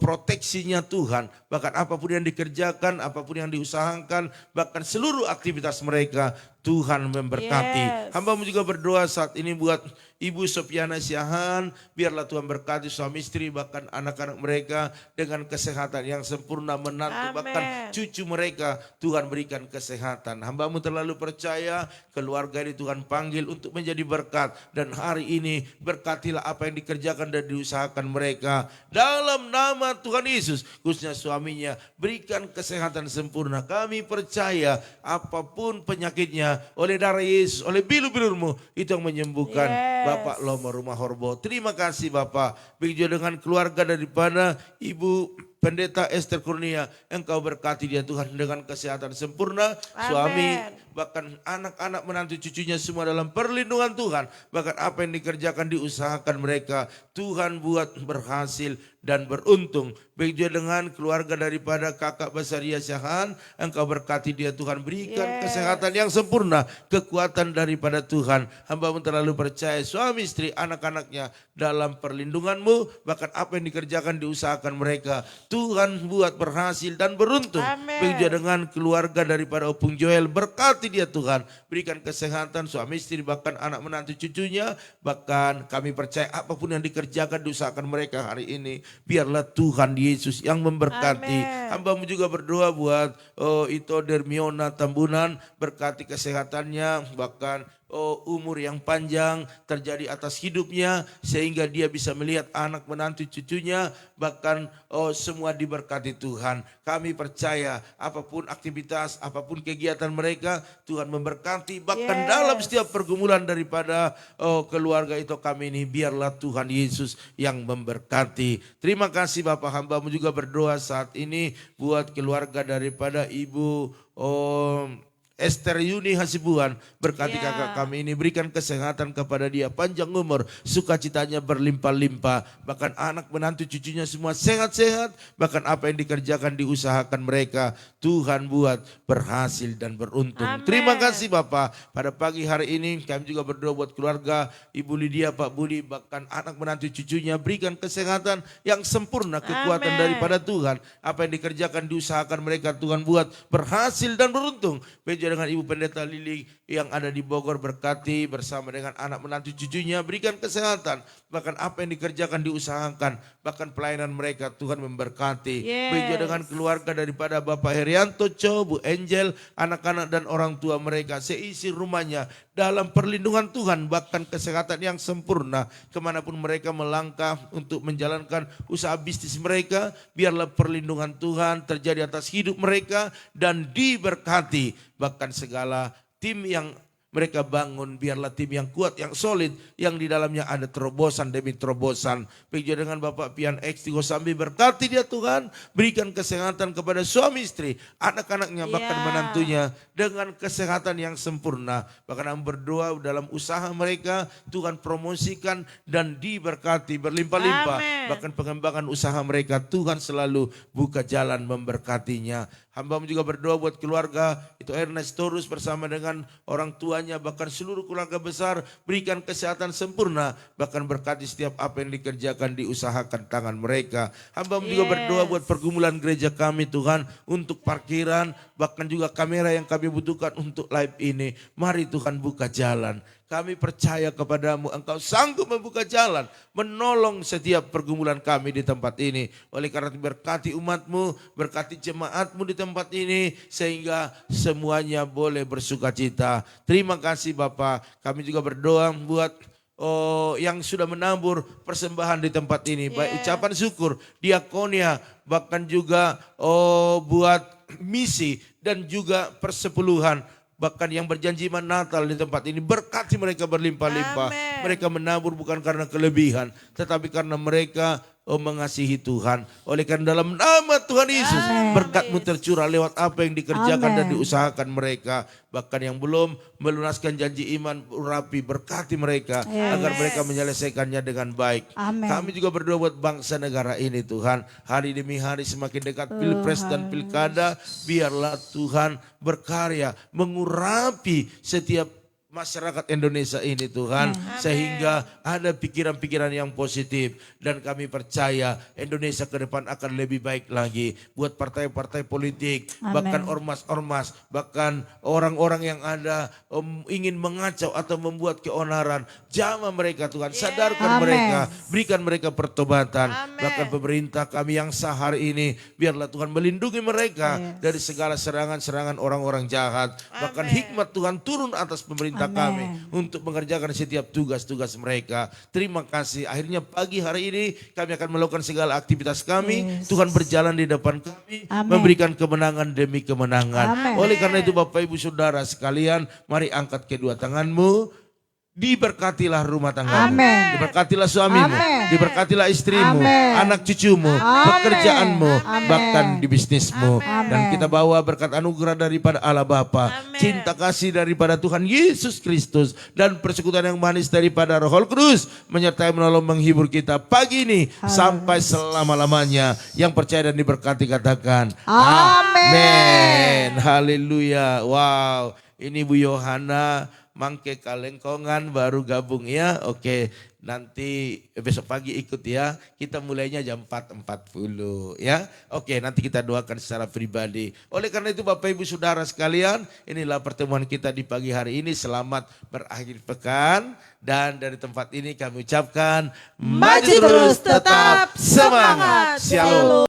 proteksinya Tuhan. Bahkan apapun yang dikerjakan, apapun yang diusahakan, bahkan seluruh aktivitas mereka Tuhan memberkati. Hamba-Mu juga berdoa saat ini buat Ibu Sofiana Siahan, biarlah Tuhan berkati suami istri, bahkan anak-anak mereka mereka dengan kesehatan yang sempurna, menantu bahkan cucu mereka Tuhan berikan kesehatan. Hamba-Mu terlalu percaya keluarga ini Tuhan panggil untuk menjadi berkat, dan hari ini berkatilah apa yang dikerjakan dan diusahakan mereka dalam nama Tuhan Yesus. Khususnya suaminya, berikan kesehatan sempurna. Kami percaya apapun penyakitnya, oleh darah Yesus, oleh bilu-bilu-Mu itu yang menyembuhkan. Bapak Lomo Rumah Horbo, terima kasih Bapak. Begitu dengan keluarga daripada Ibu Pendeta Esther Kurnia, Engkau berkati dia Tuhan dengan kesehatan sempurna. Suami, bahkan anak-anak menantu cucunya semua dalam perlindungan Tuhan. Bahkan apa yang dikerjakan, diusahakan mereka, Tuhan buat berhasil dan beruntung. Begitu dengan keluarga daripada kakak Basaria Syahan, Engkau berkati dia Tuhan, berikan kesehatan yang sempurna, kekuatan daripada Tuhan. Hamba-Mu terlalu percaya suami istri anak-anaknya dalam perlindungan-Mu, bahkan apa yang dikerjakan diusahakan mereka Tuhan buat berhasil dan beruntung. Begitu dengan keluarga daripada Opung Joel, berkati dia Tuhan, berikan kesehatan suami istri bahkan anak menantu cucunya. Bahkan kami percaya apapun yang dikerjakan diusahakan mereka hari ini, biarlah Tuhan Yesus yang memberkati. Hamba-Mu juga berdoa buat Ito Dermiona Tambunan, berkati kesehatannya, bahkan umur yang panjang terjadi atas hidupnya, sehingga dia bisa melihat anak menantu cucunya, bahkan semua diberkati Tuhan. Kami percaya apapun aktivitas, apapun kegiatan mereka, Tuhan memberkati. Bahkan dalam setiap pergumulan daripada keluarga itu kami ini, biarlah Tuhan Yesus yang memberkati. Terima kasih Bapak. Hamba-Mu juga berdoa saat ini buat keluarga daripada Ibu Esther Yuni Hasibuan, berkati kakak kami ini, berikan kesehatan kepada dia, panjang umur, sukacitanya berlimpah-limpah, bahkan anak menantu cucunya semua sehat-sehat, bahkan apa yang dikerjakan diusahakan mereka, Tuhan buat berhasil dan beruntung. Terima kasih Bapak. Pada pagi hari ini kami juga berdoa buat keluarga Ibu Lydia, Pak Budi, bahkan anak menantu cucunya, berikan kesehatan yang sempurna, kekuatan daripada Tuhan. Apa yang dikerjakan diusahakan mereka, Tuhan buat berhasil dan beruntung. Dengan Ibu Pendeta Lili yang ada di Bogor, berkati bersama dengan anak menantu cucunya, berikan kesehatan. Bahkan apa yang dikerjakan diusahakan, bahkan pelayanan mereka Tuhan memberkati. Begitu dengan keluarga daripada Bapak Herianto Co, Bu Angel, anak-anak dan orang tua mereka, seisi rumahnya dalam perlindungan Tuhan, bahkan kesehatan yang sempurna. Kemanapun mereka melangkah untuk menjalankan usaha bisnis mereka, biarlah perlindungan Tuhan terjadi atas hidup mereka dan diberkati. Bahkan segala tim yang mereka bangun, biarlah tim yang kuat, yang solid, yang di dalamnya ada terobosan demi terobosan. Begitu dengan Bapak Pian X Tigo Sambi, berkati dia Tuhan, berikan kesehatan kepada suami istri, anak-anaknya, bahkan menantunya dengan kesehatan yang sempurna. Bahkan berdoa dalam usaha mereka, Tuhan promosikan dan diberkati berlimpah-limpah. Bahkan pengembangan usaha mereka, Tuhan selalu buka jalan memberkatinya. Hamba-Mu juga berdoa buat keluarga itu Ernest Torus bersama dengan orang tuanya, bahkan seluruh keluarga besar, berikan kesehatan sempurna, bahkan berkati setiap apa yang dikerjakan diusahakan tangan mereka. Hamba-Mu juga berdoa buat pergumulan gereja kami Tuhan, untuk parkiran, bahkan juga kamera yang kami butuhkan untuk live ini. Mari Tuhan buka jalan. Kami percaya kepadamu, Engkau sanggup membuka jalan, menolong setiap pergumulan kami di tempat ini. Oleh karena itu berkati umat-Mu, berkati jemaat-Mu di tempat ini, sehingga semuanya boleh bersukacita. Terima kasih Bapak. Kami juga berdoa buat yang sudah menabur persembahan di tempat ini. Baik ucapan syukur, diakonia, bahkan juga buat misi dan juga persepuluhan. Bahkan yang berjanji Natal di tempat ini, berkati mereka berlimpah-limpah. Mereka menabur bukan karena kelebihan, tetapi karena mereka mengasihi Tuhan. Oleh karena dalam nama Tuhan Yesus, berkat-Mu tercurah lewat apa yang dikerjakan dan diusahakan mereka. Bahkan yang belum melunaskan janji iman, urapi, berkati mereka agar mereka menyelesaikannya dengan baik. Kami juga berdoa buat bangsa negara ini Tuhan. Hari demi hari semakin dekat pilpres dan pilkada, biarlah Tuhan berkarya mengurapi setiap masyarakat Indonesia ini Tuhan. Sehingga ada pikiran-pikiran yang positif. Dan kami percaya Indonesia ke depan akan lebih baik lagi. Buat partai-partai politik, bahkan ormas-ormas, bahkan orang-orang yang ada ingin mengacau atau membuat keonaran. Jamah mereka Tuhan, sadarkan mereka, berikan mereka pertobatan. Bahkan pemerintah kami yang sah hari ini, biarlah Tuhan melindungi mereka dari segala serangan-serangan orang-orang jahat. Bahkan hikmat Tuhan turun atas pemerintah kami untuk mengerjakan setiap tugas-tugas mereka. Terima kasih. Akhirnya pagi hari ini kami akan melakukan segala aktivitas kami. Tuhan berjalan di depan kami, memberikan kemenangan demi kemenangan. Oleh karena itu Bapak Ibu Saudara sekalian, mari angkat kedua tanganmu. Diberkatilah rumah tanggamu, diberkatilah suamimu, diberkatilah istrimu, anak cucumu, pekerjaanmu, bahkan di bisnismu. Dan kita bawa berkat anugerah daripada Allah Bapa, cinta kasih daripada Tuhan Yesus Kristus, dan persekutuan yang manis daripada Roh Kudus menyertai menolong menghibur kita pagi ini sampai selama-lamanya. Yang percaya dan diberkati katakan amin. Haleluya. Wow, ini Bu Yohana Mangke Kalengkongan baru gabung ya. Oke, nanti besok pagi ikut ya. Kita mulainya jam 4.40 ya. Oke, nanti kita doakan secara pribadi. Oleh karena itu Bapak Ibu Saudara sekalian, inilah pertemuan kita di pagi hari ini. Selamat berakhir pekan. Dan dari tempat ini kami ucapkan maju terus tetap semangat. Shalom.